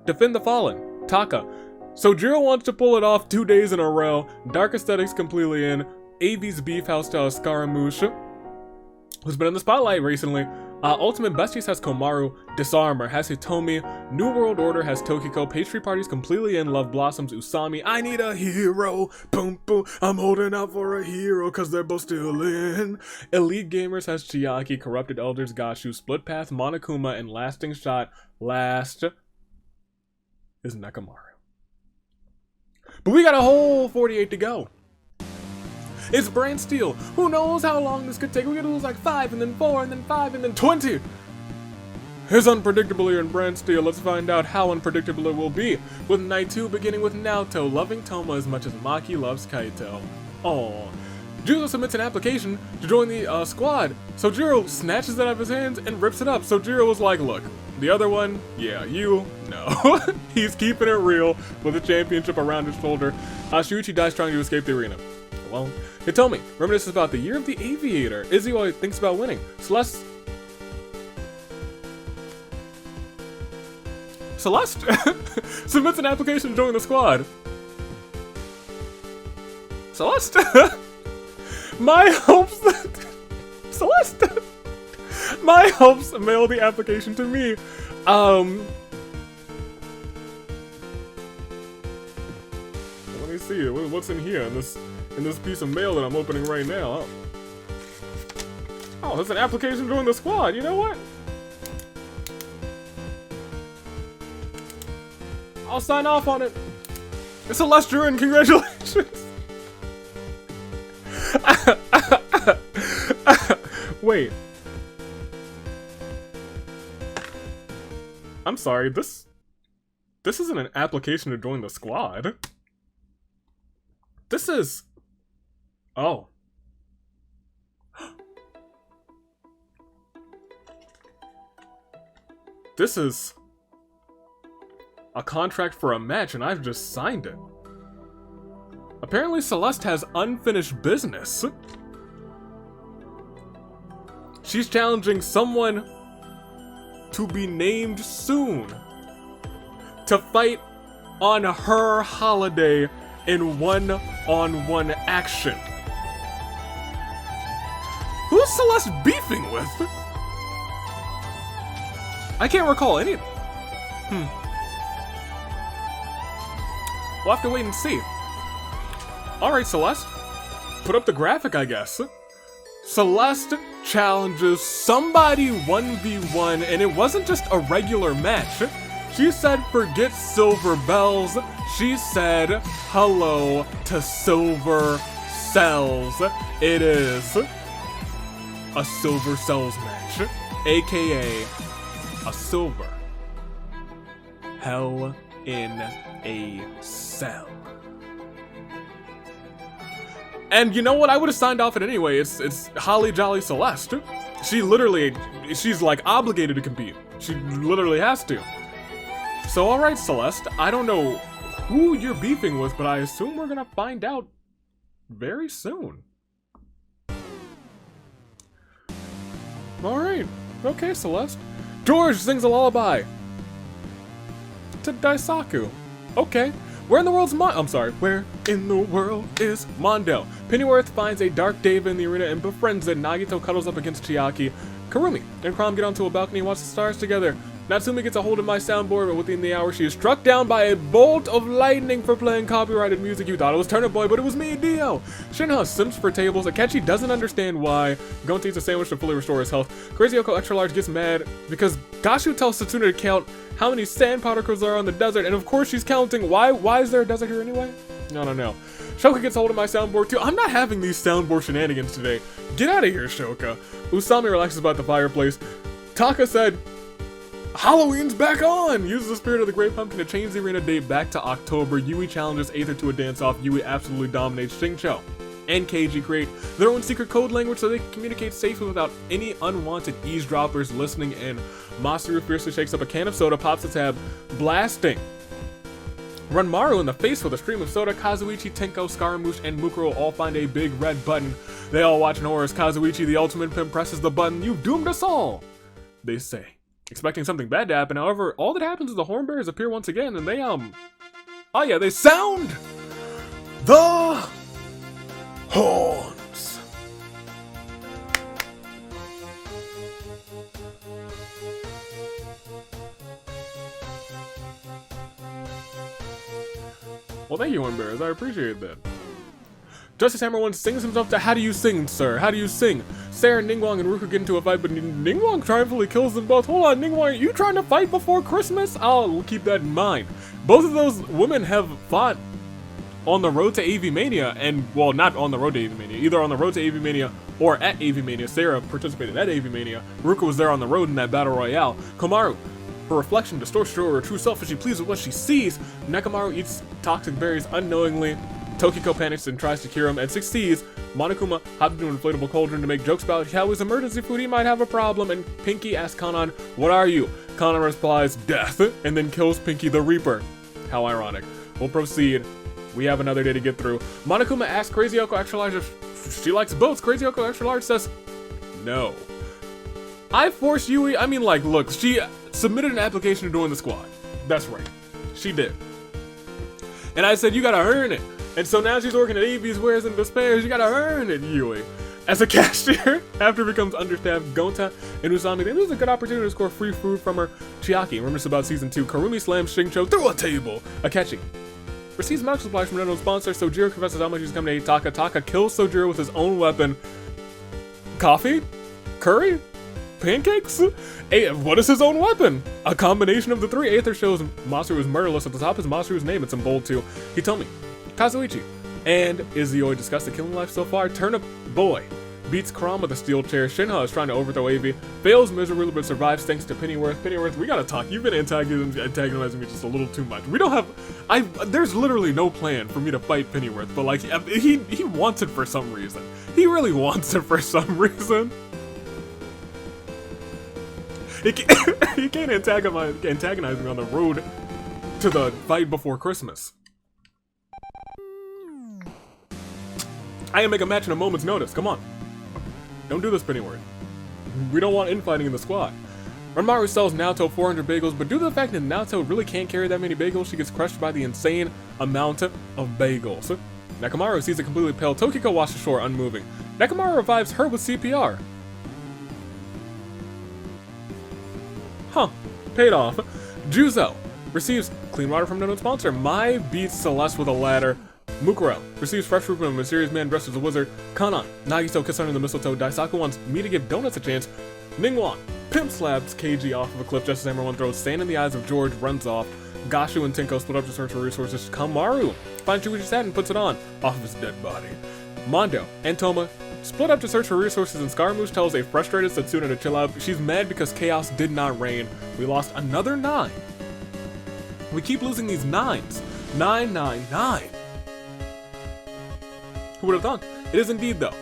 Defend the Fallen. Taka. Sojiro wants to pull it off 2 days in a row. Dark Aesthetics completely in. AV's Beef House style Scaramouche, who's been in the spotlight recently. Ultimate Besties has Komaru, Disarmor has Hitomi, New World Order has Tokiko, Pastry Party's Completely in Love Blossoms Usami, I Need a Hero, boom boom, I'm holding out for a hero cause they're both still in. Elite Gamers has Chiaki, Corrupted Elders Gashu, Split Path, Monokuma, and Lasting Shot, last is Nekamaru. But we got a whole 48 to go. It's brand steel. Who knows how long this could take? We gotta lose like 5 and then 4 and then 5 and then 20. It's unpredictable here in brand steel. Let's find out how unpredictable it will be. With night 2 beginning with Naoto loving Toma as much as Maki loves Kaito. Aww. Jiro submits an application to join the squad. So Jiro snatches it out of his hands and rips it up. So Jiro was like, look, the other one, yeah, you, no. He's keeping it real with a championship around his shoulder. Shuichi dies trying to escape the arena. Well, Hitomi reminisces about the year of the aviator. Izzy thinks about winning. Celeste submits an application to join the squad. Celeste? My hopes Celeste! My hopes mail the application to me. Let me see what's in here in this piece of mail that I'm opening right now. Oh, there's an application to join the squad. You know what? I'll sign off on it. It's Celeste Duran, congratulations. Wait. I'm sorry, this isn't an application to join the squad. This is... Oh. This is a contract for a match and I've just signed it. Apparently Celeste has unfinished business. She's challenging someone to be named soon to fight on her holiday in one-on-one action. Who's Celeste beefing with? I can't recall any. We'll have to wait and see. Alright, Celeste. Put up the graphic, I guess. Celeste challenges somebody 1v1, and it wasn't just a regular match. She said forget silver bells. She said hello to silver cells. It is a silver cells match, aka a silver hell in a cell. And you know what? I would have signed off it anyway. It's Holly Jolly Celeste. She's like obligated to compete. She literally has to. So alright, Celeste, I don't know who you're beefing with, but I assume we're gonna find out very soon. Alright, okay, Celeste. George sings a lullaby to Daisaku. Okay. Where in the world is Mondo? Pennyworth finds a dark Deva in the arena and befriends it. Nagito cuddles up against Chiaki. Karumi and Crom get onto a balcony and watch the stars together. Natsumi gets a hold of my soundboard, but within the hour she is struck down by a bolt of lightning for playing copyrighted music. You thought it was Turnip Boy, but it was me, Dio. Shinha simps for tables. Akechi doesn't understand why. Gonta eats a sandwich to fully restore his health. Crazy Yoko Extra Large gets mad because Gashu tells Satsuna to count how many sand particles there are on the desert, and of course she's counting. Why is there a desert here anyway? I don't know. Shoka gets hold of my soundboard too. I'm not having these soundboard shenanigans today. Get out of here, Shoka. Usami relaxes by the fireplace. Taka said, Halloween's back on! Uses the spirit of the Great Pumpkin to change the arena date back to October. Yui challenges Aether to a dance-off. Yui absolutely dominates Xingqiu. And Keiji create their own secret code language so they can communicate safely without any unwanted eavesdroppers listening in. Masaru fiercely shakes up a can of soda, pops the tab, blasting Ranmaru in the face with a stream of soda. Kazuichi, Tenko, Scaramouche, and Mukuro all find a big red button. They all watch in horror as Kazuichi, the ultimate pimp, presses the button. You've doomed us all, they say, expecting something bad to happen. However, all that happens is the hornbearers appear once again, and they they sound the horns. Well, thank you, One Bears. I appreciate that. Justice Hammer 1 sings himself to How Do You Sing, Sir? How do you sing? Sarah, Ningguang, and Ruka get into a fight, but Ningguang triumphantly kills them both. Hold on, Ningguang, are you trying to fight before Christmas? I'll keep that in mind. Both of those women have fought on the road to AV Mania, and, well, not on the road to AV Mania, either on the road to AV Mania or at AV Mania. Sarah participated at AV Mania. Ruka was there on the road in that battle royale. Komaru, her reflection distorts her true self as she pleads with what she sees. Nekomaru eats toxic berries unknowingly. Tokiko panics and tries to cure him and succeeds. Monokuma hops into an inflatable cauldron to make jokes about how his emergency food he might have a problem, and Pinky asks Kanan, "What are you?" Kanan replies, "Death," and then kills Pinky the Reaper. How ironic. We'll proceed. We have another day to get through. Monokuma asks Crazy Oko Extra Large if she likes boats. Crazy Oko Extra Large says, no. I forced Yui, look, she submitted an application to join the squad. That's right. She did. And I said, you gotta earn it. And so now she's working at AV's Wares and Despairs. You gotta earn it, Yui. As a cashier, after it becomes understaffed, Gonta and Usami, they lose a good opportunity to score free food from her. Chiaki remembers about season 2. Karumi slams Shincho through a table. Akechi receives medical supplies from an unknown sponsor. Sojiro confesses how much he's coming to hate Taka. Taka kills Sojiro with his own weapon. Coffee? Curry? Pancakes? What is his own weapon? A combination of the three. Aether shows Masaru is murderless. At the top is Masaru's name. It's in bold too. Hitomi, Kazuichi, and Izuyoi discuss the killing life so far. Turnip Boy beats Karam with a steel chair. Shinha is trying to overthrow AV. Fails miserably but survives thanks to Pennyworth. Pennyworth, we gotta talk. You've been antagonizing me just a little too much. We don't have... there's literally no plan for me to fight Pennyworth, but like, he wants it for some reason. He really wants it for some reason. He can't antagonize me on the road to the fight before Christmas. I can make a match in a moment's notice. Come on. Don't do this, Pennyworth. We don't want infighting in the squad. Ranmaru sells Naoto 400 bagels, but due to the fact that Naoto really can't carry that many bagels, she gets crushed by the insane amount of bagels. Nekomaru sees a completely pale Tokiko wash ashore, unmoving. Nekomaru revives her with CPR. Huh. Paid off. Juzo receives clean water from no sponsor. Mai beats Celeste with a ladder. Mukuro receives fresh fruit from a mysterious man dressed as a wizard. Kanan, Nagito kiss under the mistletoe. Daisaku wants me to give donuts a chance. Ningguang pimp slabs KG off of a cliff just as Hammer 1 throws sand in the eyes of George, runs off. Gashu and Tenko split up to search for resources. Kamaru finds Shuichi's hat and puts it on, off of his dead body. Mondo and Toma split up to search for resources, and Scaramouche tells a frustrated Satsuna to chill out. She's mad because chaos did not reign. We lost another 9. We keep losing these 9s. 9, 9, 9. Who would have thought? It is indeed, though,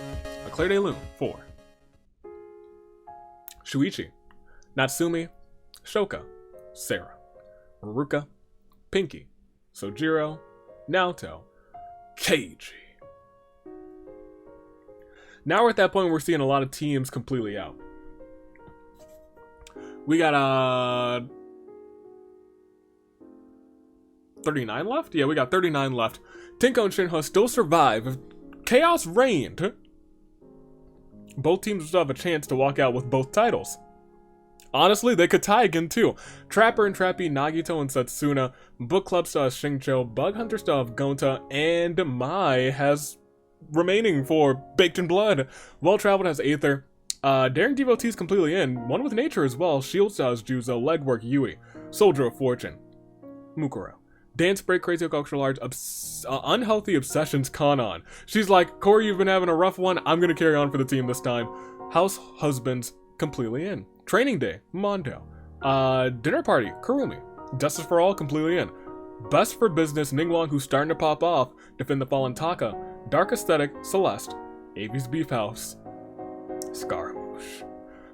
a Claire de Lune 4. Shuichi, Natsumi, Shoka, Sarah, Ruka, Pinky, Sojiro, Naoto, Keiji. Now we're at that point where we're seeing a lot of teams completely out. We got 39 left? Yeah, we got 39 left. Tenko and Shinho still survive. If chaos reigned, both teams would still have a chance to walk out with both titles. Honestly, they could tie again too. Trapper and Trappy, Nagito and Satsuna, Book Club still has Shingcho, Bug Hunter still have Gonta, and Mai has remaining for Baked in Blood. Well Traveled has Aether. Daring Devotees completely in. One with Nature as well. Shield still has Juzo, Legwork Yui, Soldier of Fortune, Mukuro. Dance Break, Crazy Cultural Large, Unhealthy Obsessions, Kanan. She's like, Corey, you've been having a rough one. I'm gonna carry on for the team this time. House Husbands, completely in. Training Day, Mondo. Dinner Party, Kurumi. Justice for All, completely in. Best for Business, Ningguang, who's starting to pop off. Defend the Fallen, Taka. Dark Aesthetic, Celeste. Avi's Beef House, Scaramouche.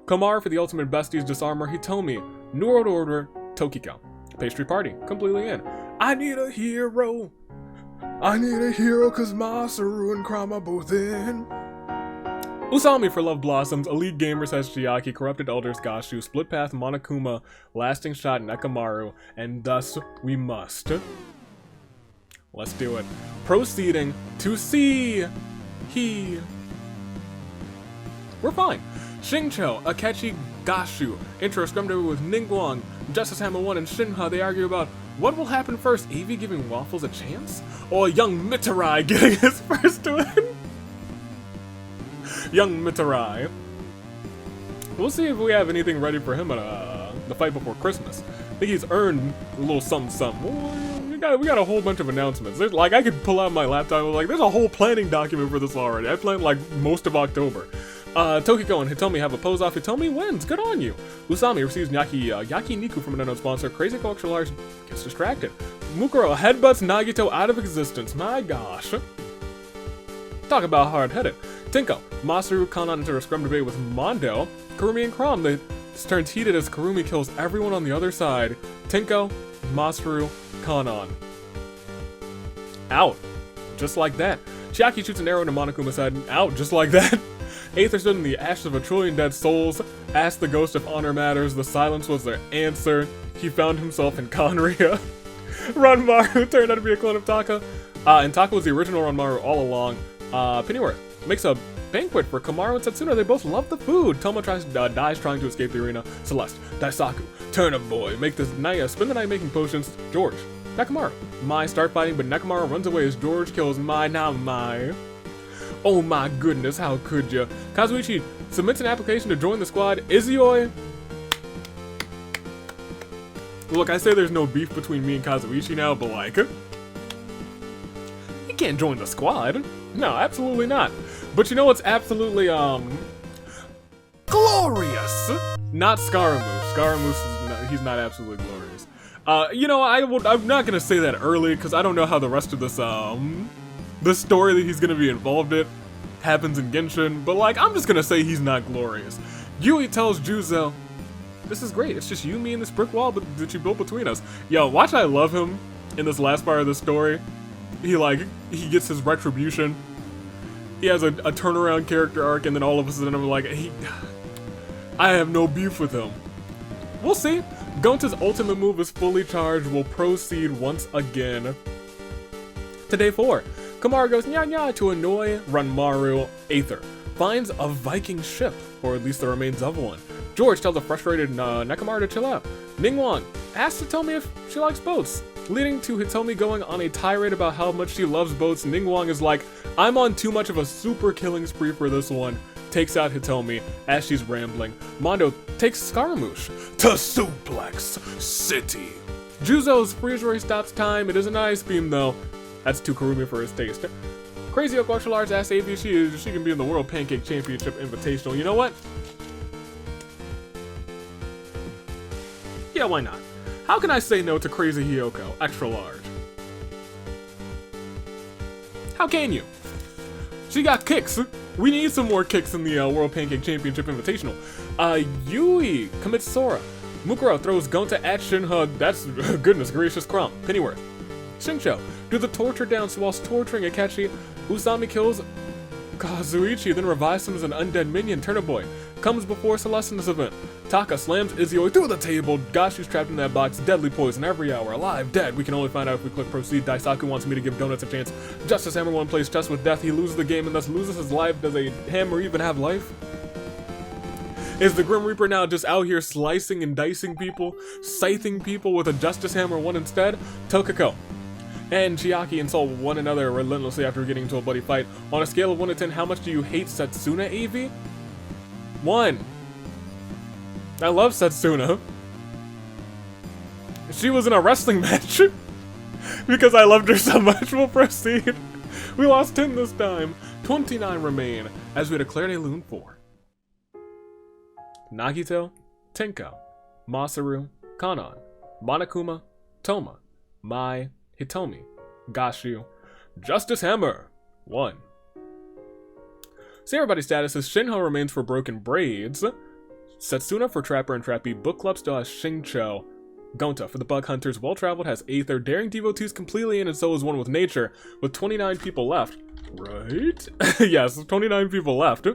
Komar for the Ultimate Besties, Disarmor, Hitomi. New World Order, Tokiko. Pastry Party, completely in. I need a hero. I need a hero cause Masaru and Krama both in. Usami for Love Blossoms, Elite Gamers has Chiaki, Corrupted Elders Gashu, Split Path Monokuma, Lasting Shot Nekomaru, and thus we must. Let's do it. Proceeding to see he. We're fine. Shingcho, Akechi, Gashu, intro scrum with Ningguang, Justice Hammer 1 and Shinha, they argue about What will happen first? Evie giving Waffles a chance? Or young Mitarai getting his first win? Young Mitarai. We'll see if we have anything ready for him at the fight before Christmas. I think he's earned a little something. We got a whole bunch of announcements. There's, like, I could pull out my laptop and like, there's a whole planning document for this already. I planned like most of October. Tokiko and Hitomi have a pose off. Hitomi wins. Good on you. Usami receives Yakiniku from an unknown sponsor. Crazy Culture Large gets distracted. Mukuro headbutts Nagito out of existence. My gosh. Talk about hard-headed. Tinko, Masaru, Kanon into a scrum debate with Mondo. Karumi and Crom. This turns heated as Karumi kills everyone on the other side. Tinko, Masaru, Kanon. Out. Just like that. Chiaki shoots an arrow into Monokuma's head. Out. Just like that. Aether stood in the ashes of a trillion dead souls, asked the ghost if honor matters, the silence was their answer, he found himself in Conria. Ranmaru turned out to be a clone of Taka, and Taka was the original Ranmaru all along. Pennyworth makes a banquet for Kamaru and Setsuna, they both love the food. Toma dies trying to escape the arena. Celeste, Daisaku, Turnip Boy, make this night, spend the night making potions. George, Nekomaru, Mai start fighting, but Nekomaru runs away as George kills Mai, now Mai. Oh my goodness, how could ya? Kazuichi submits an application to join the squad. Izioi. Look, I say there's no beef between me and Kazuichi now, but like, he can't join the squad. No, absolutely not. But you know what's absolutely, glorious? Not Scaramouche. Scaramouche is he's not absolutely glorious. You know, I'm not gonna say that early, because I don't know how the rest of this, the story that he's gonna be involved in happens in Genshin, but like, I'm just gonna say he's not glorious. Yui tells Juzo, this is great, it's just you, me, and this brick wall that you built between us. Yo, watch I love him in this last part of the story. He gets his retribution. He has a turnaround character arc, and then all of a sudden I'm like, I have no beef with him. We'll see. Gonta's ultimate move is fully charged, will proceed once again to day 4. Kamaru goes nya to annoy Ranmaru. Aether finds a Viking ship, or at least the remains of one. George tells a frustrated Nekomaru to chill out. Ningguang asks Hitomi if she likes boats, leading to Hitomi going on a tirade about how much she loves boats. Ningguang is like, I'm on too much of a super killing spree for this one. Takes out Hitomi as she's rambling. Mondo takes Scaramouche to Suplex City. Juzo's freeze ray stops time. It is a nice beam though. That's too Karumi for his taste. Crazy Oak Martial Arts asks Avi she can be in the World Pancake Championship Invitational. You know what? Yeah, why not? How can I say no to Crazy Hiyoko, extra large? How can you? She got kicks. We need some more kicks in the World Pancake Championship Invitational. Yui commits Sora. Mukuro throws Gonta at Shinhug. That's goodness gracious crumb. Pennyworth. Shincho do the torture dance whilst torturing Akechi. Usami kills Kazuichi, then revives him as an undead minion. Turnip Boy comes before Celeste in this event. Taka slams Izioi through the table. Gashu's trapped in that box. Deadly poison every hour. Alive, dead. We can only find out if we click proceed. Daisaku wants me to give Donuts a chance. Justice Hammer 1 plays chess with death. He loses the game and thus loses his life. Does a hammer even have life? Is the Grim Reaper now just out here slicing and dicing people? Scything people with a Justice Hammer 1 instead? Tokiko and Chiaki insult one another relentlessly after getting into a bloody fight. On a scale of 1 to 10, how much do you hate Setsuna, Avi? 1. I love Setsuna. She was in a wrestling match. Because I loved her so much. We'll proceed. We lost 10 this time. 29 remain as we declare a Lune 4. Nagito, Tenko, Masaru, Kanon, Monokuma, Toma, Mai, Hitomi, Gashu, Justice Hammer, 1. See everybody's status is Shinho remains for Broken Braids, Setsuna for Trapper and Trappy, Book Club still has Shingcho, Gonta for the Bug Hunters, Well Traveled has Aether, Daring Devotees completely in and so is One with Nature, with 29 people left. Right? Yes, 29 people left.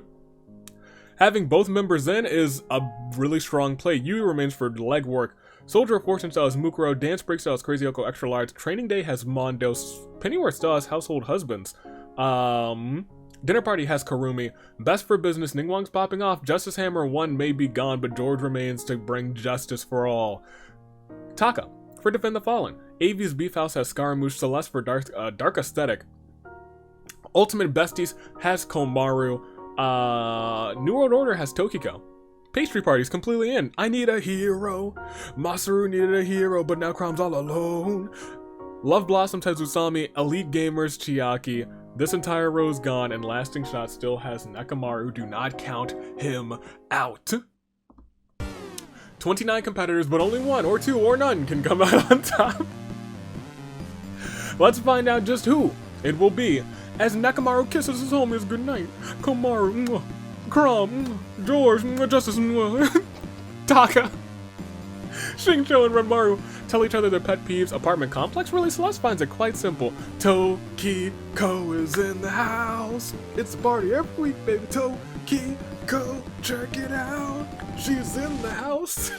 Having both members in is a really strong play. Yui remains for legwork. Soldier of Fortune still has Mukuro, Dance Break still has Crazy Oko Extra Large, Training Day has Mondo, Pennyworth still has Household Husbands. Dinner Party has Karumi, Best for Business, Ningguang's popping off, Justice Hammer 1 may be gone, but George remains to bring justice for all. Taka for Defend the Fallen, AV's Beef House has Scaramouche. Celeste for dark aesthetic. Ultimate Besties has Komaru. New World Order has Tokiko. Pastry Party's completely in. I need a hero. Masaru needed a hero, but now Chrome's all alone. Love Blossoms has Usami. Elite Gamers Chiaki. This entire row's gone, and Lasting Shot still has Nekomaru. Do not count him out. 29 competitors, but only 1 or 2 or none can come out on top. Let's find out just who it will be as Nekomaru kisses his homies goodnight. Komaru, Chrome, George, Justice, Taka, Shingcho, and Renmaru tell each other their pet peeves. Apartment complex? Really? Celeste finds it quite simple. Tokiko is in the house. It's a party every week, baby. Tokiko, check it out. She's in the house.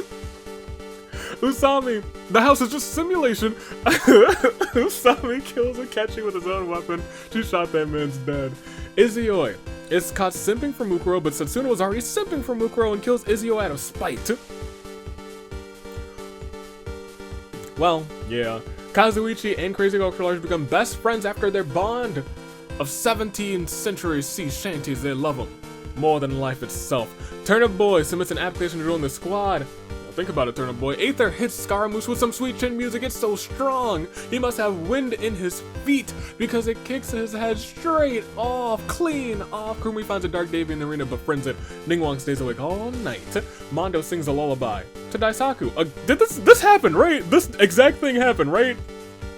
Usami, the house is just simulation. Usami kills Akechi with his own weapon. She shot that man's dead. Izioi is caught simping for Mukuro, but Setsuna was already simping for Mukuro and kills Izioi out of spite. Well, yeah. Kazuichi and Crazy Girl Large become best friends after their bond of 17th century sea shanties. They love them more than life itself. Turnip Boy submits an application to join the squad. Think about it, Turnip Boy. Aether hits Scaramouche with some sweet chin music. It's so strong. He must have wind in his feet because it kicks his head straight off, clean off. Kurumi finds a Dark Davy in the arena, befriends it. Ningguang stays awake all night. Mondo sings a lullaby to Daisaku. Did this happen, right? This exact thing happened, right?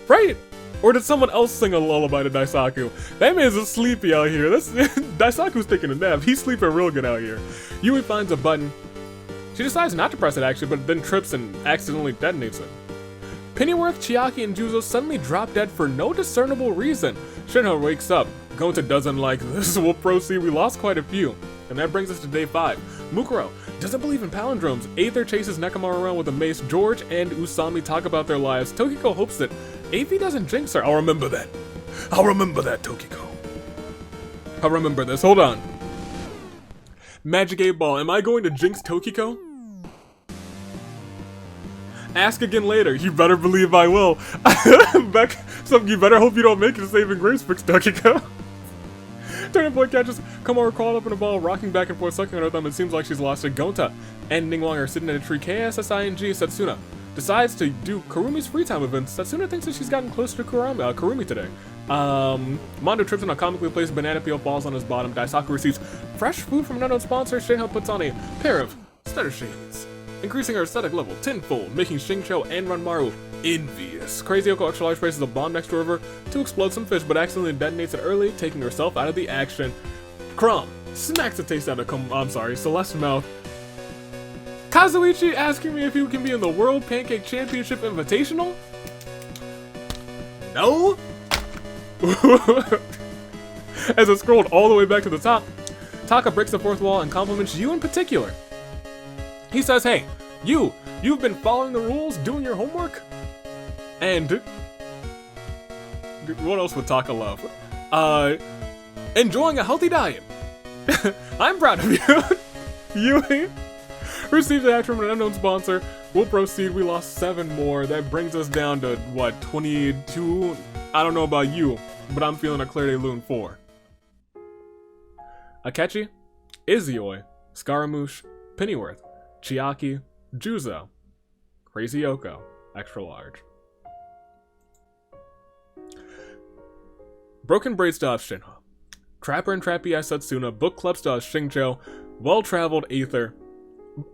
Right? Or did someone else sing a lullaby to Daisaku? That man's a sleepy out here. Daisaku's taking a nap. He's sleeping real good out here. Yui finds a button. She decides not to press it actually, but then trips and accidentally detonates it. Pennyworth, Chiaki, and Juzo suddenly drop dead for no discernible reason. Shinho wakes up. Gonta doesn't like this. We'll proceed. We lost quite a few. And that brings us to day 5. Mukuro doesn't believe in palindromes. Aether chases Nekomaru around with a mace. George and Usami talk about their lives. Tokiko hopes that AV doesn't jinx her. I'll remember that. I'll remember that, Tokiko. I'll remember this. Hold on. Magic 8 Ball. Am I going to jinx Tokiko? Ask again later. You better believe I will. Beck, you better hope you don't make it a saving grace fix, Tokiko. Turnip Boy catches Komaru crawled up in a ball, rocking back and forth, sucking on her thumb. It seems like she's lost it. Gonta and Ningguang are sitting at a tree. KSSING Setsuna decides to do Kurumi's free time events. Setsuna thinks that she's gotten closer to Kurumi today. Mondo trips on a comically placed banana peel, falls on his bottom. Daisaku receives fresh food from an unknown sponsor. Shinho puts on a pair of stutter shades, increasing her aesthetic level tenfold, making Shingcho and Ranmaru envious. Crazy Yoko extra large places a bomb next to her river to explode some fish, but accidentally detonates it early, taking herself out of the action. Crom smacks a taste out of Celeste's mouth. Kazuichi asking me if he can be in the World Pancake Championship Invitational? No? As it scrolled all the way back to the top, Taka breaks the fourth wall and compliments you in particular. He says, hey, you've been following the rules, doing your homework? And what else would Taka love? Enjoying a healthy diet. I'm proud of you. Yui receives an action from an unknown sponsor. We'll proceed. We lost 7 more. That brings us down to, what, 22? I don't know about you, but I'm feeling a Claire de Lune 4. Akechi, Izioi, Scaramouche, Pennyworth, Chiaki, Juzo, Crazy Yoko, extra large. Broken Braid still has Shinho. Trapper and Trappy as Setsuna. Book Club still has Shingcho. Well-traveled Aether.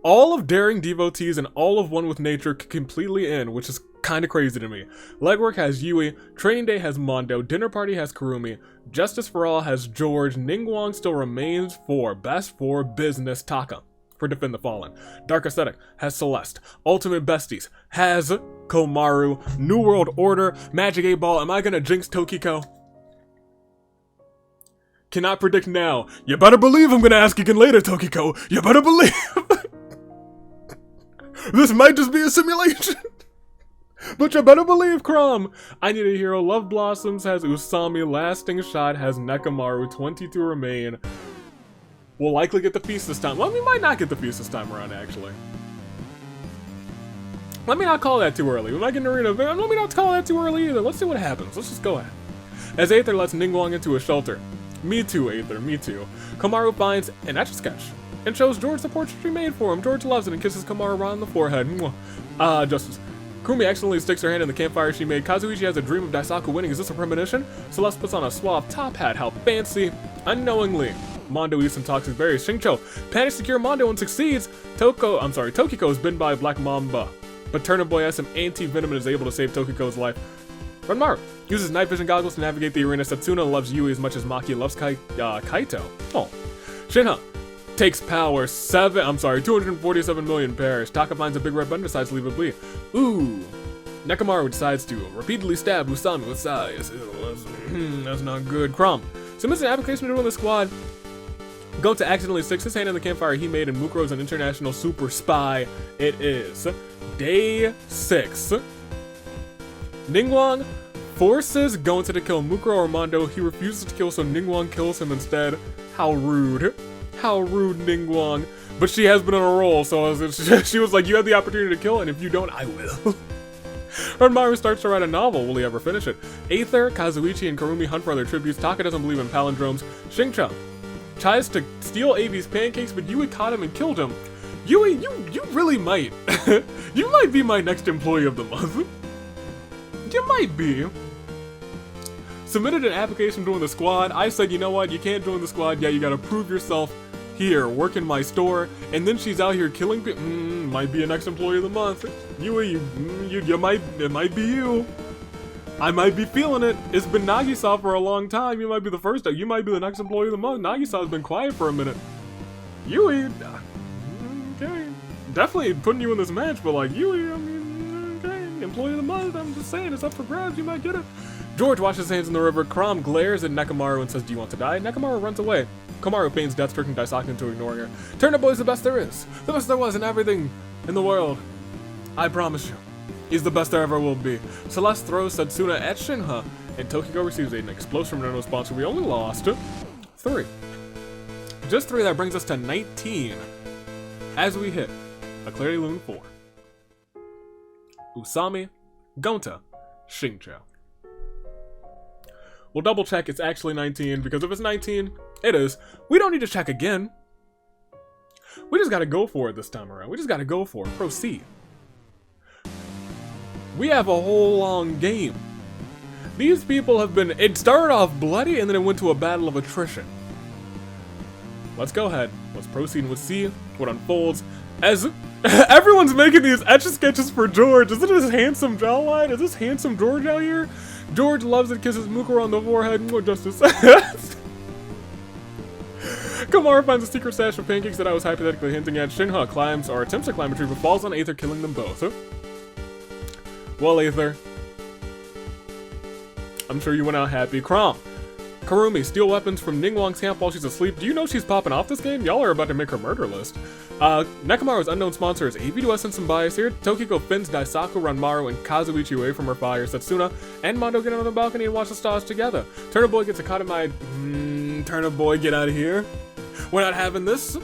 All of Daring Devotees and all of One with Nature completely in, which is kind of crazy to me. Legwork has Yui. Training Day has Mondo. Dinner Party has Kurumi. Justice for All has George. Ningguang still remains for Best for Business Taka for Defend the Fallen. Dark Aesthetic has Celeste. Ultimate Besties has Komaru. New World Order. Magic 8 Ball. Am I gonna jinx Tokiko? Cannot predict now. You better believe I'm gonna ask again later, Tokiko. You better believe. This might just be a simulation. But you better believe, Crom. I Need a Hero. Love Blossoms has Usami. Lasting Shot has Nekomaru. 22 remain. We'll likely get the feast this time. Well, we might not get the feast this time around, actually. Let me not call that too early. We might get an arena event. Let me not call that too early either. Let's see what happens. Let's just go ahead. As Aether lets Ningguang into a shelter. Me too, Aether, me too. Komaru finds an Etch-a-Sketch and shows George the portrait she made for him. George loves it and kisses Komaru on the forehead. Justice. Kurumi accidentally sticks her hand in the campfire she made. Kazuichi has a dream of Daisaku winning. Is this a premonition? Celeste puts on a suave top hat. How fancy. Unknowingly, Mondo eats some toxic berries. Shincho panics to cure Mondo and succeeds. Tokiko is bitten by a black mamba. But Turnip Boy has some anti-venom and is able to save Tokiko's life. Ranmaru uses night vision goggles to navigate the arena. Setsuna loves Yui as much as Maki loves Kaito. Oh. Shinha takes power 247 million pairs. Taka finds a big red button, decides to leave it be. Ooh. Nekomaru decides to repeatedly stab Usami with size. That's not good. Crom submits an application to join the squad. Gonta accidentally sticks his hand in the campfire he made, and Mukuro's an international super spy. It is day 6. Ningguang forces Gonta to kill Mukuro or Mondo. He refuses to kill, so Ningguang kills him instead. How rude. How rude, Ningguang. But she has been on a roll, so she was like, you have the opportunity to kill, and if you don't, I will. Ranmaru starts to write a novel. Will he ever finish it? Aether, Kazuichi, and Kurumi hunt for other tributes. Taka doesn't believe in palindromes. Xingqiu tries to steal Avi's pancakes, but Yui caught him and killed him. Yui, you really might. You might be my next employee of the month. You might be. Submitted an application to join the squad. I said, you know what? You can't join the squad yet. You gotta prove yourself here, work in my store. And then she's out here killing people. Might be a next employee of the month. Yui, it might be you. I might be feeling it. It's been Nagisa for a long time. You might be the first. You might be the next employee of the month. Nagisa's been quiet for a minute. Yui, okay. Definitely putting you in this match, but like Yui, I mean, okay. Employee of the month, I'm just saying, it's up for grabs. You might get it. George washes his hands in the river. Crom glares at Nekomaru and says, do you want to die? Nekomaru runs away. Komaru feigns death, tricking Daisaku into ignoring her. Turnip Boy's the best there is. The best there was in everything in the world. I promise you. He's the best there ever will be. Celeste throws Setsuna at Shinha, and Tokiko receives an explosion from no sponsor. We only lost 3. Just 3, that brings us to 19. As we hit a Clarity Loon 4. Usami, Gonta, Xingqiu. We'll double check it's actually 19, because if it's 19, it is. We don't need to check again. We just gotta go for it this time around. We just gotta go for it. Proceed. We have a whole long game. These people have been... It started off bloody and then it went to a battle of attrition. Let's go ahead. Let's proceed and we'll see what unfolds. As everyone's making these etch-a-sketches for George. Isn't this handsome jawline? Is this handsome George out here? George loves it, kisses Mukuro on the forehead. More justice. Komaru finds a secret stash of pancakes that I was hypothetically hinting at. Shinha climbs or attempts to climb a tree but falls on Aether, killing them both. Well, Aether, I'm sure you went out happy. Crom. Kurumi, steal weapons from Ningguang's camp while she's asleep. Do you know she's popping off this game? Y'all are about to make her murder list. Nekomaru's unknown sponsor is AB. Do I sense some bias here? Tokiko fins Daisaku, Ranmaru, and Kazuichi away from her fire. Setsuna and Mondo get on the balcony and watch the stars together. Turnip Boy gets a cut of my... Turnip Boy, get out of here. We're not having this.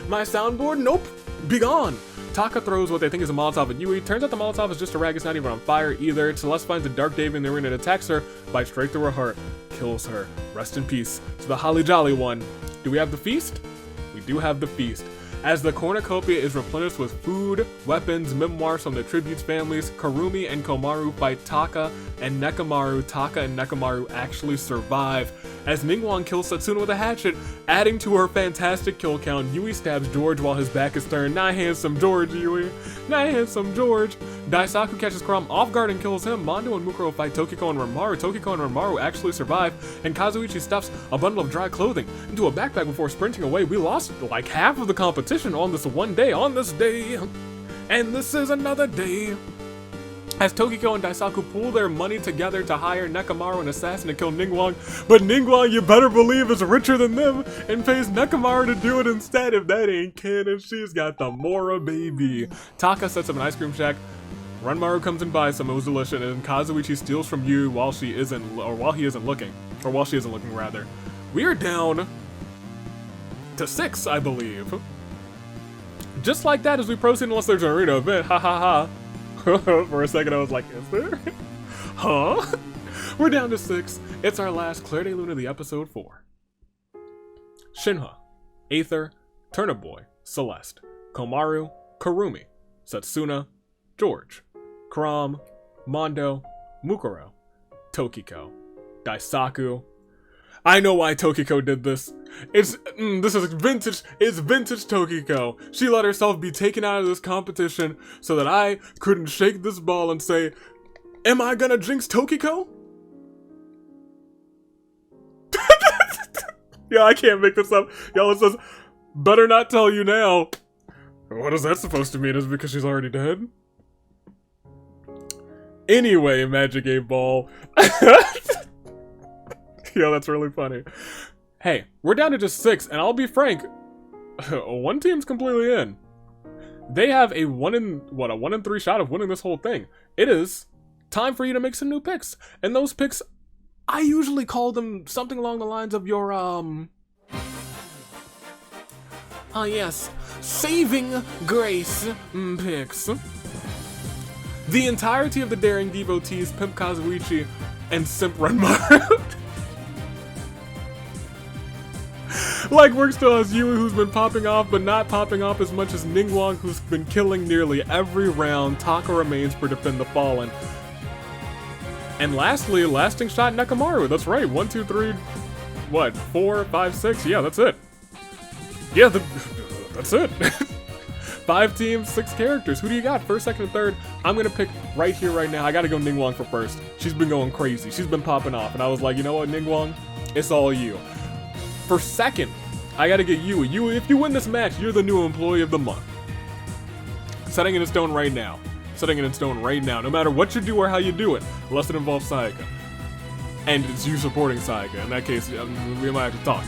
My soundboard? Nope. Be gone. Taka throws what they think is a Molotov at Yui. Turns out the Molotov is just a rag. It's not even on fire either. Celeste finds a dark Dave in the arena and attacks her, bites straight through her heart, kills her. Rest in peace to the Holly Jolly one. Do we have the feast? We do have the feast. As the cornucopia is replenished with food, weapons, memoirs from the tributes families, Kurumi and Komaru fight Taka and Nekomaru. Taka and Nekomaru actually survive. As Ningguang kills Setsuna with a hatchet, adding to her fantastic kill count, Yui stabs George while his back is turned. Not handsome George, Yui. Not handsome George. Daisaku catches Crom off guard and kills him. Mondo and Mukuro fight Tokiko and Ranmaru. Tokiko and Ranmaru actually survive, and Kazuichi stuffs a bundle of dry clothing into a backpack before sprinting away. We lost like half of the competition on this one day, on this day. And this is another day. As Tokiko and Daisaku pool their money together to hire Nekomaru, an assassin, to kill Ningguang, but Ningguang, you better believe, is richer than them and pays Nekomaru to do it instead. If that ain't canon, she's got the Mora baby. Taka sets up an ice cream shack. Ranmaru comes and buys some. It was delicious, and Kazuichi steals from you while she isn't, or while he isn't looking, or while she isn't looking rather. We are down to 6, I believe. Just like that, as we proceed, unless there's an arena event, ha ha ha. For a second, I was like, is there? Huh? We're down to 6. It's our last Claire de Lune of the episode 4. Shinha, Aether, Turnip Boy, Celeste, Komaru, Karumi, Setsuna, George, Krom, Mondo, Mukuro, Tokiko, Daisaku. I know why Tokiko did this. This is vintage. It's vintage Tokiko. She let herself be taken out of this competition so that I couldn't shake this ball and say, "Am I gonna jinx Tokiko?" Yeah, I can't make this up. Y'all, it says, "Better not tell you now." What is that supposed to mean? Is it because she's already dead? Anyway, Magic 8 Ball. Yeah, that's really funny. Hey, we're down to just 6, and I'll be frank, one team's completely in. They have a 1 in 3 shot of winning this whole thing. It is time for you to make some new picks. And those picks, I usually call them something along the lines of your, yes, saving grace picks. The entirety of the Daring Devotees, Pimp Kazuichi, and Simp Renmaru. Like, work still has Yui, who's been popping off, but not popping off as much as Ningguang, who's been killing nearly every round. Taka remains for Defend the Fallen. And lastly, Lasting Shot Nekomaru. That's right, 1, 2, 3, 4, 5, 6. Yeah, that's it. Yeah, that's it. 5 teams, 6 characters. Who do you got? First, second, and third. I'm gonna pick right here, right now. I gotta go Ningguang for first. She's been going crazy. She's been popping off. And I was like, you know what, Ningguang? It's all you. For second, I gotta get Yui. Yui, if you win this match, you're the new employee of the month. Setting it in stone right now. Setting it in stone right now. No matter what you do or how you do it, unless it involves Sayaka. And it's you supporting Sayaka. In that case, we might have to talk.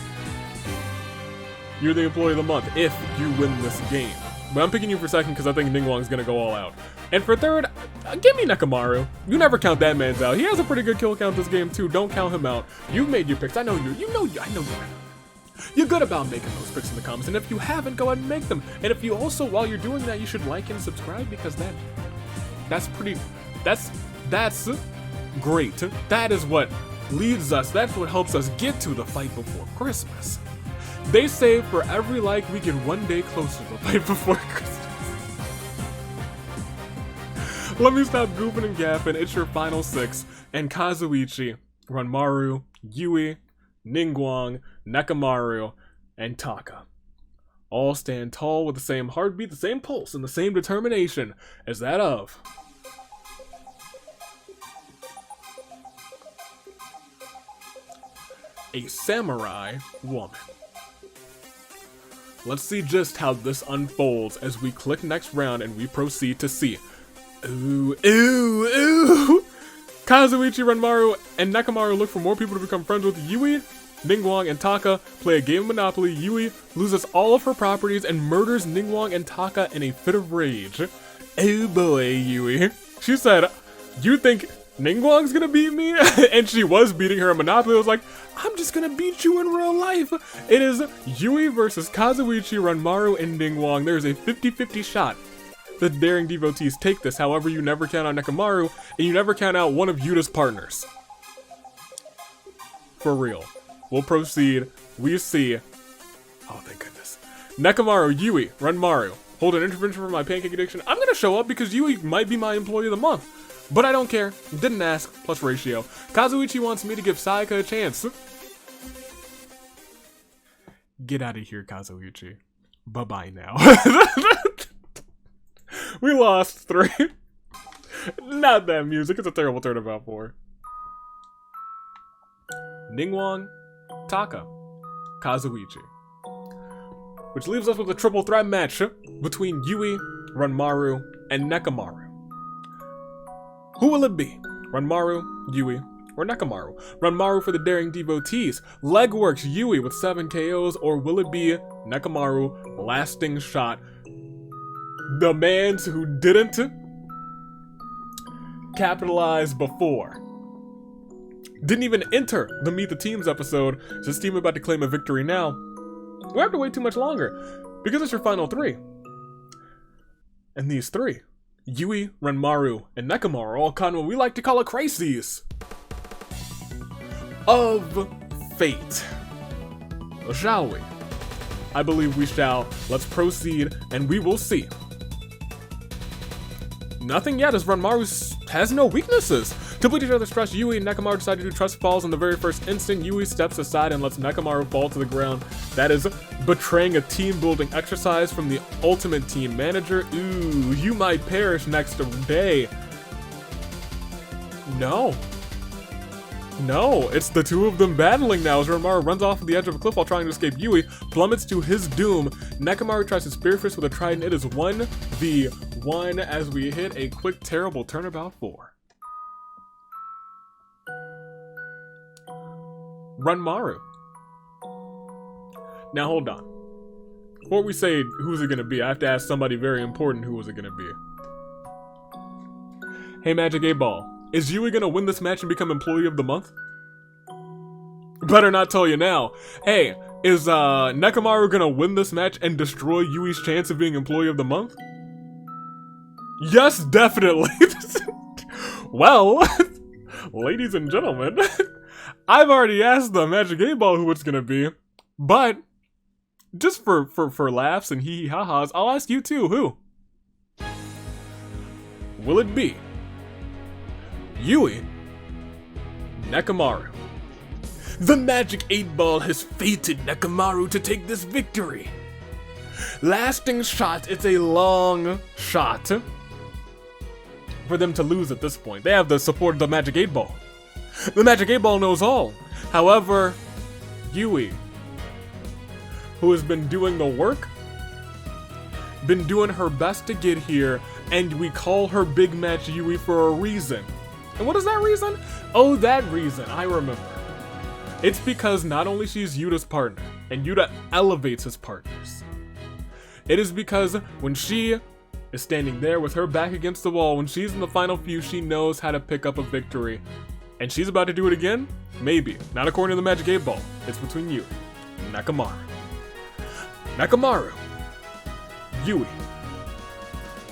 You're the employee of the month if you win this game. But I'm picking you for second because I think Ningguang's gonna go all out. And for third, give me Nekomaru. You never count that man's out. He has a pretty good kill count this game too. Don't count him out. You've made your picks. I know you. I know you. You're good about making those picks in the comments. And if you haven't, go ahead and make them. And if you also, while you're doing that, you should like and subscribe because that's great. That is what leads us. That's what helps us get to the fight before Christmas. They say for every like, we get one day closer to the fight before Christmas. Let me stop goofing and gapping. It's your final 6. And Kazuichi, Ranmaru, Yui, Ningguang, Nekomaru, and Taka all stand tall with the same heartbeat, the same pulse, and the same determination as that of a samurai woman. Let's see just how this unfolds as we click next round and we proceed to see. Ooh, ooh, ooh! Kazuichi, Ranmaru, and Nekomaru look for more people to become friends with. Yui, Ningguang, and Taka play a game of Monopoly. Yui loses all of her properties and murders Ningguang and Taka in a fit of rage. Oh boy, Yui. She said, "You think Ningguang's gonna beat me?" And she was beating her in Monopoly. I was like, "I'm just gonna beat you in real life." It is Yui versus Kazuichi, Ranmaru, and Ningguang. There's a 50-50 shot. The Daring Devotees take this. However, you never count out Nekomaru, and you never count out one of Yuta's partners. For real. We'll proceed. We see. Oh, thank goodness. Nekomaru, Yui, Ranmaru. Hold an intervention for my pancake addiction. I'm gonna show up because Yui might be my employee of the month. But I don't care. Didn't ask. Plus ratio. Kazuichi wants me to give Sayaka a chance. Get out of here, Kazuichi. Bye-bye now. We lost 3. Not that music. It's a terrible turnabout 4. Ningguang, Taka, Kazuichi. Which leaves us with a triple threat match between Yui, Ranmaru, and Nekomaru. Who will it be? Ranmaru, Yui, or Nekomaru? Ranmaru for the Daring Devotees. Legworks Yui with 7 KOs, or will it be Nekomaru, Lasting Shot? The mans who didn't capitalize before. Didn't even enter the Meet the Teams episode. Is this team about to claim a victory now? We have to wait too much longer because it's your final 3. And these 3 Yui, Renmaru, and Nekomaru all caught in what we like to call a crisis of fate. Shall we? I believe we shall. Let's proceed, and we will see. Nothing yet, as Renmaru has no weaknesses. To bleed each other's trust, Yui and Nekomaru decide to do trust falls. In the very first instant, Yui steps aside and lets Nekomaru fall to the ground. That is betraying a team-building exercise from the ultimate team manager. Ooh, you might perish next day. No. No, it's the two of them battling now as Renmaru runs off the edge of a cliff while trying to escape. Yui plummets to his doom. Nekomaru tries to spear fist with a trident. It is 1v1 as we hit a quick, terrible turnabout 4. Renmaru. Now hold on. Before we say who's it gonna be, I have to ask somebody very important who was it gonna be. Hey Magic 8 Ball, is Yui gonna win this match and become Employee of the Month? Better not tell you now. Hey, is Nekomaru gonna win this match and destroy Yui's chance of being Employee of the Month? Yes, definitely. Well, ladies and gentlemen, I've already asked the Magic 8 Ball who it's gonna be, but just for laughs and hee hee ha ha's, I'll ask you too, who? Will it be Yui, Nekomaru? The Magic 8 Ball has fated Nekomaru to take this victory. Lasting shot, it's a long shot for them to lose at this point. They have the support of the Magic 8 Ball. The Magic 8 Ball knows all. However, Yui, who has been doing the work, been doing her best to get here, and we call her Big Match Yui for a reason. And what is that reason? Oh, that reason, I remember. It's because not only she's Yuta's partner, and Yuta elevates his partners. It is because when she is standing there with her back against the wall, when she's in the final few, she knows how to pick up a victory. And she's about to do it again? Maybe. Not according to the Magic 8 Ball. It's between you and Nekomaru. Nekomaru, Yui,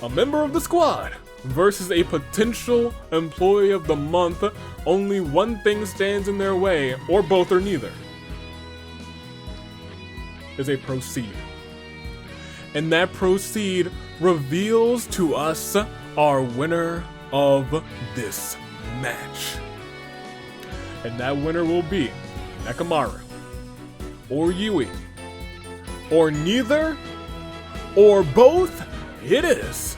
a member of the squad, versus a potential Employee of the Month. Only one thing stands in their way, or both or neither, is a proceed. And that proceed reveals to us our winner of this match. And that winner will be Nekomaru, or Yui, or neither, or both. It is.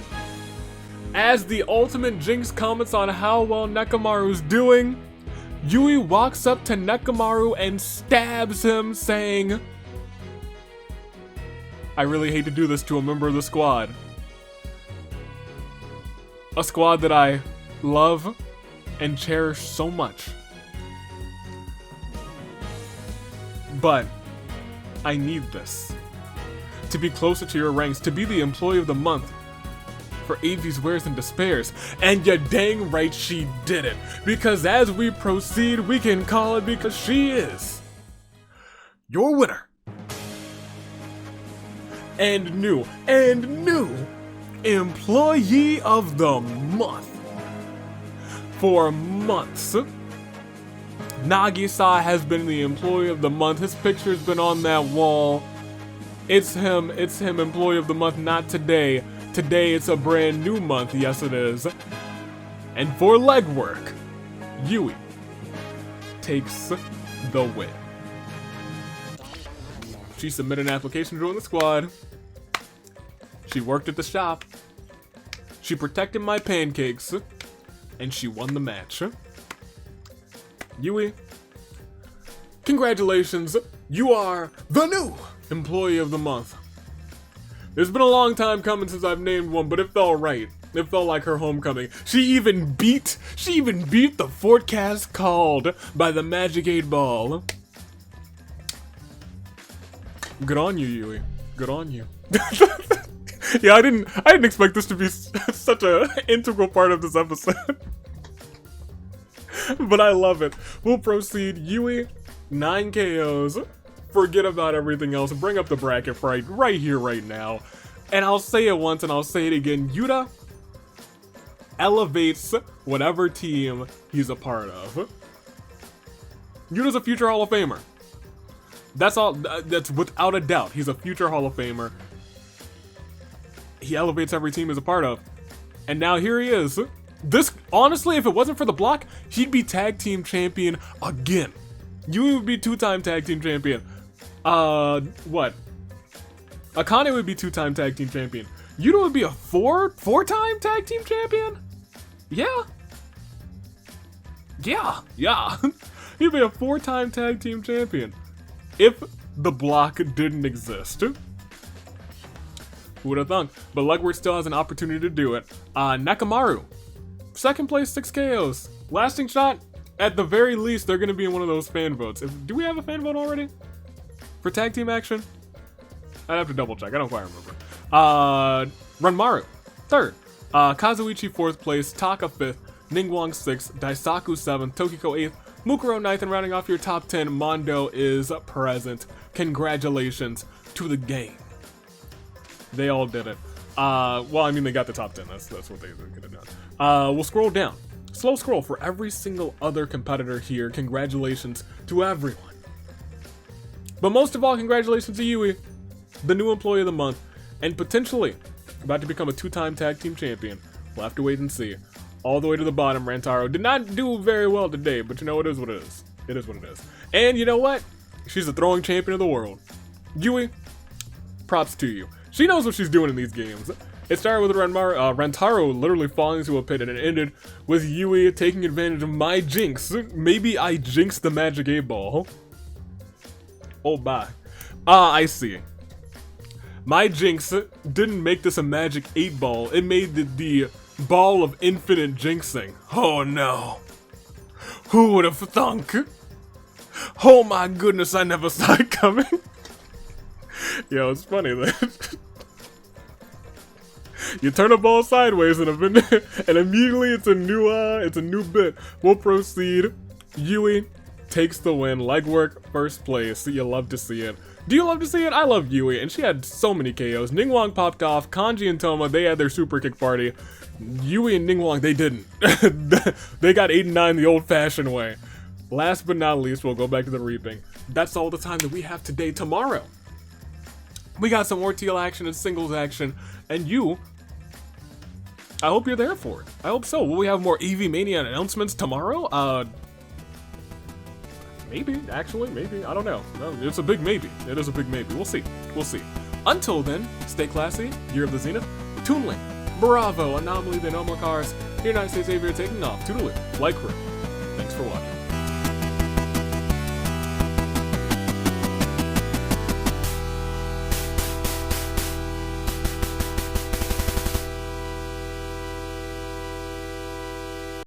As the ultimate Jinx comments on how well Nekomaru's doing, Yui walks up to Nekomaru and stabs him, saying, I really hate to do this to a member of the squad. A squad that I love and cherish so much. But I need this. To be closer to your ranks, to be the Employee of the Month for AV's Wares and Despairs. And you're dang right she did it. Because as we proceed, we can call it because she is your winner. And new Employee of the Month. For months, Nagisa has been the Employee of the Month. His picture's been on that wall. It's him, Employee of the Month, not today. Today it's a brand new month, yes it is. And for legwork, Yui takes the win. She submitted an application to join the squad. She worked at the shop. She protected my pancakes. And she won the match. Yui, congratulations, you are the new Employee of the Month. It's been a long time coming since I've named one, but it felt right. It felt like her homecoming. She even beat the forecast called by the Magic 8 Ball. Good on you, Yui. Good on you. Yeah, I didn't expect this to be such an integral part of this episode. But I love it. We'll proceed. Yui, 9 KOs. Forget about everything else. Bring up the bracket right here, right now. And I'll say it once and I'll say it again. Yuta elevates whatever team he's a part of. Yuta's a future Hall of Famer. That's all. That's without a doubt. He's a future Hall of Famer. He elevates every team he's a part of. And now here he is. This, honestly, if it wasn't for the block, he'd be tag team champion again. Yui would be 2-time tag team champion. What? Akane would be 2-time tag team champion. Yuta would be a four-time tag team champion? Yeah. Yeah. He'd be a 4-time tag team champion. If the block didn't exist. Who would have thunk? But Legward still has an opportunity to do it. Nakamaru. Second place, 6 KOs. Lasting shot, at the very least, they're going to be in one of those fan votes. Do we have a fan vote already? For tag team action? I'd have to double check. I don't quite remember. Ranmaru, 3rd. Kazuichi, 4th place. Taka, 5th. Ningguang, 6th. Daisaku, 7th. Tokiko, 8th. Mukuro, 9th. And rounding off your top 10, Mondo is present. Congratulations to the gang. They all did it. Well, I mean, they got the top 10. That's what they could have done. We'll scroll down. Slow scroll for every single other competitor here. Congratulations to everyone. But most of all, congratulations to Yui, the new employee of the month, and potentially about to become a 2-time tag team champion. We'll have to wait and see. All the way to the bottom, Rantaro did not do very well today, but you know, it is what it is. It is what it is. And you know what? She's the throwing champion of the world. Yui, props to you. She knows what she's doing in these games. It started with Rantaro literally falling into a pit, and it ended with Yui taking advantage of my jinx. Maybe I jinxed the magic 8-ball. Oh, bye. I see. My jinx didn't make this a magic 8-ball. It made the ball of infinite jinxing. Oh no. Who would have thunk? Oh my goodness, I never saw it coming. Yo, it's funny that you turn a ball sideways and immediately it's a new bit. We'll proceed. Yui takes the win. Legwork, 1st place. You love to see it. Do you love to see it? I love Yui, and she had so many KOs. Ningguang popped off. Kanji and Toma, they had their super kick party. Yui and Ningguang, they didn't. They got 8 and 9 the old-fashioned way. Last but not least, we'll go back to the reaping. That's all the time that we have today. Tomorrow, we got some more TL action and singles action, and I hope you're there for it. I hope so. Will we have more EV Mania announcements tomorrow? Maybe, actually, maybe. I don't know. It's a big maybe. It is a big maybe. We'll see. We'll see. Until then, stay classy. Year of the Zenith. Toon Link. Bravo. Anomaly. The No More Cars. United States Aviator taking off. Toodaloo. Like crew. Thanks for watching.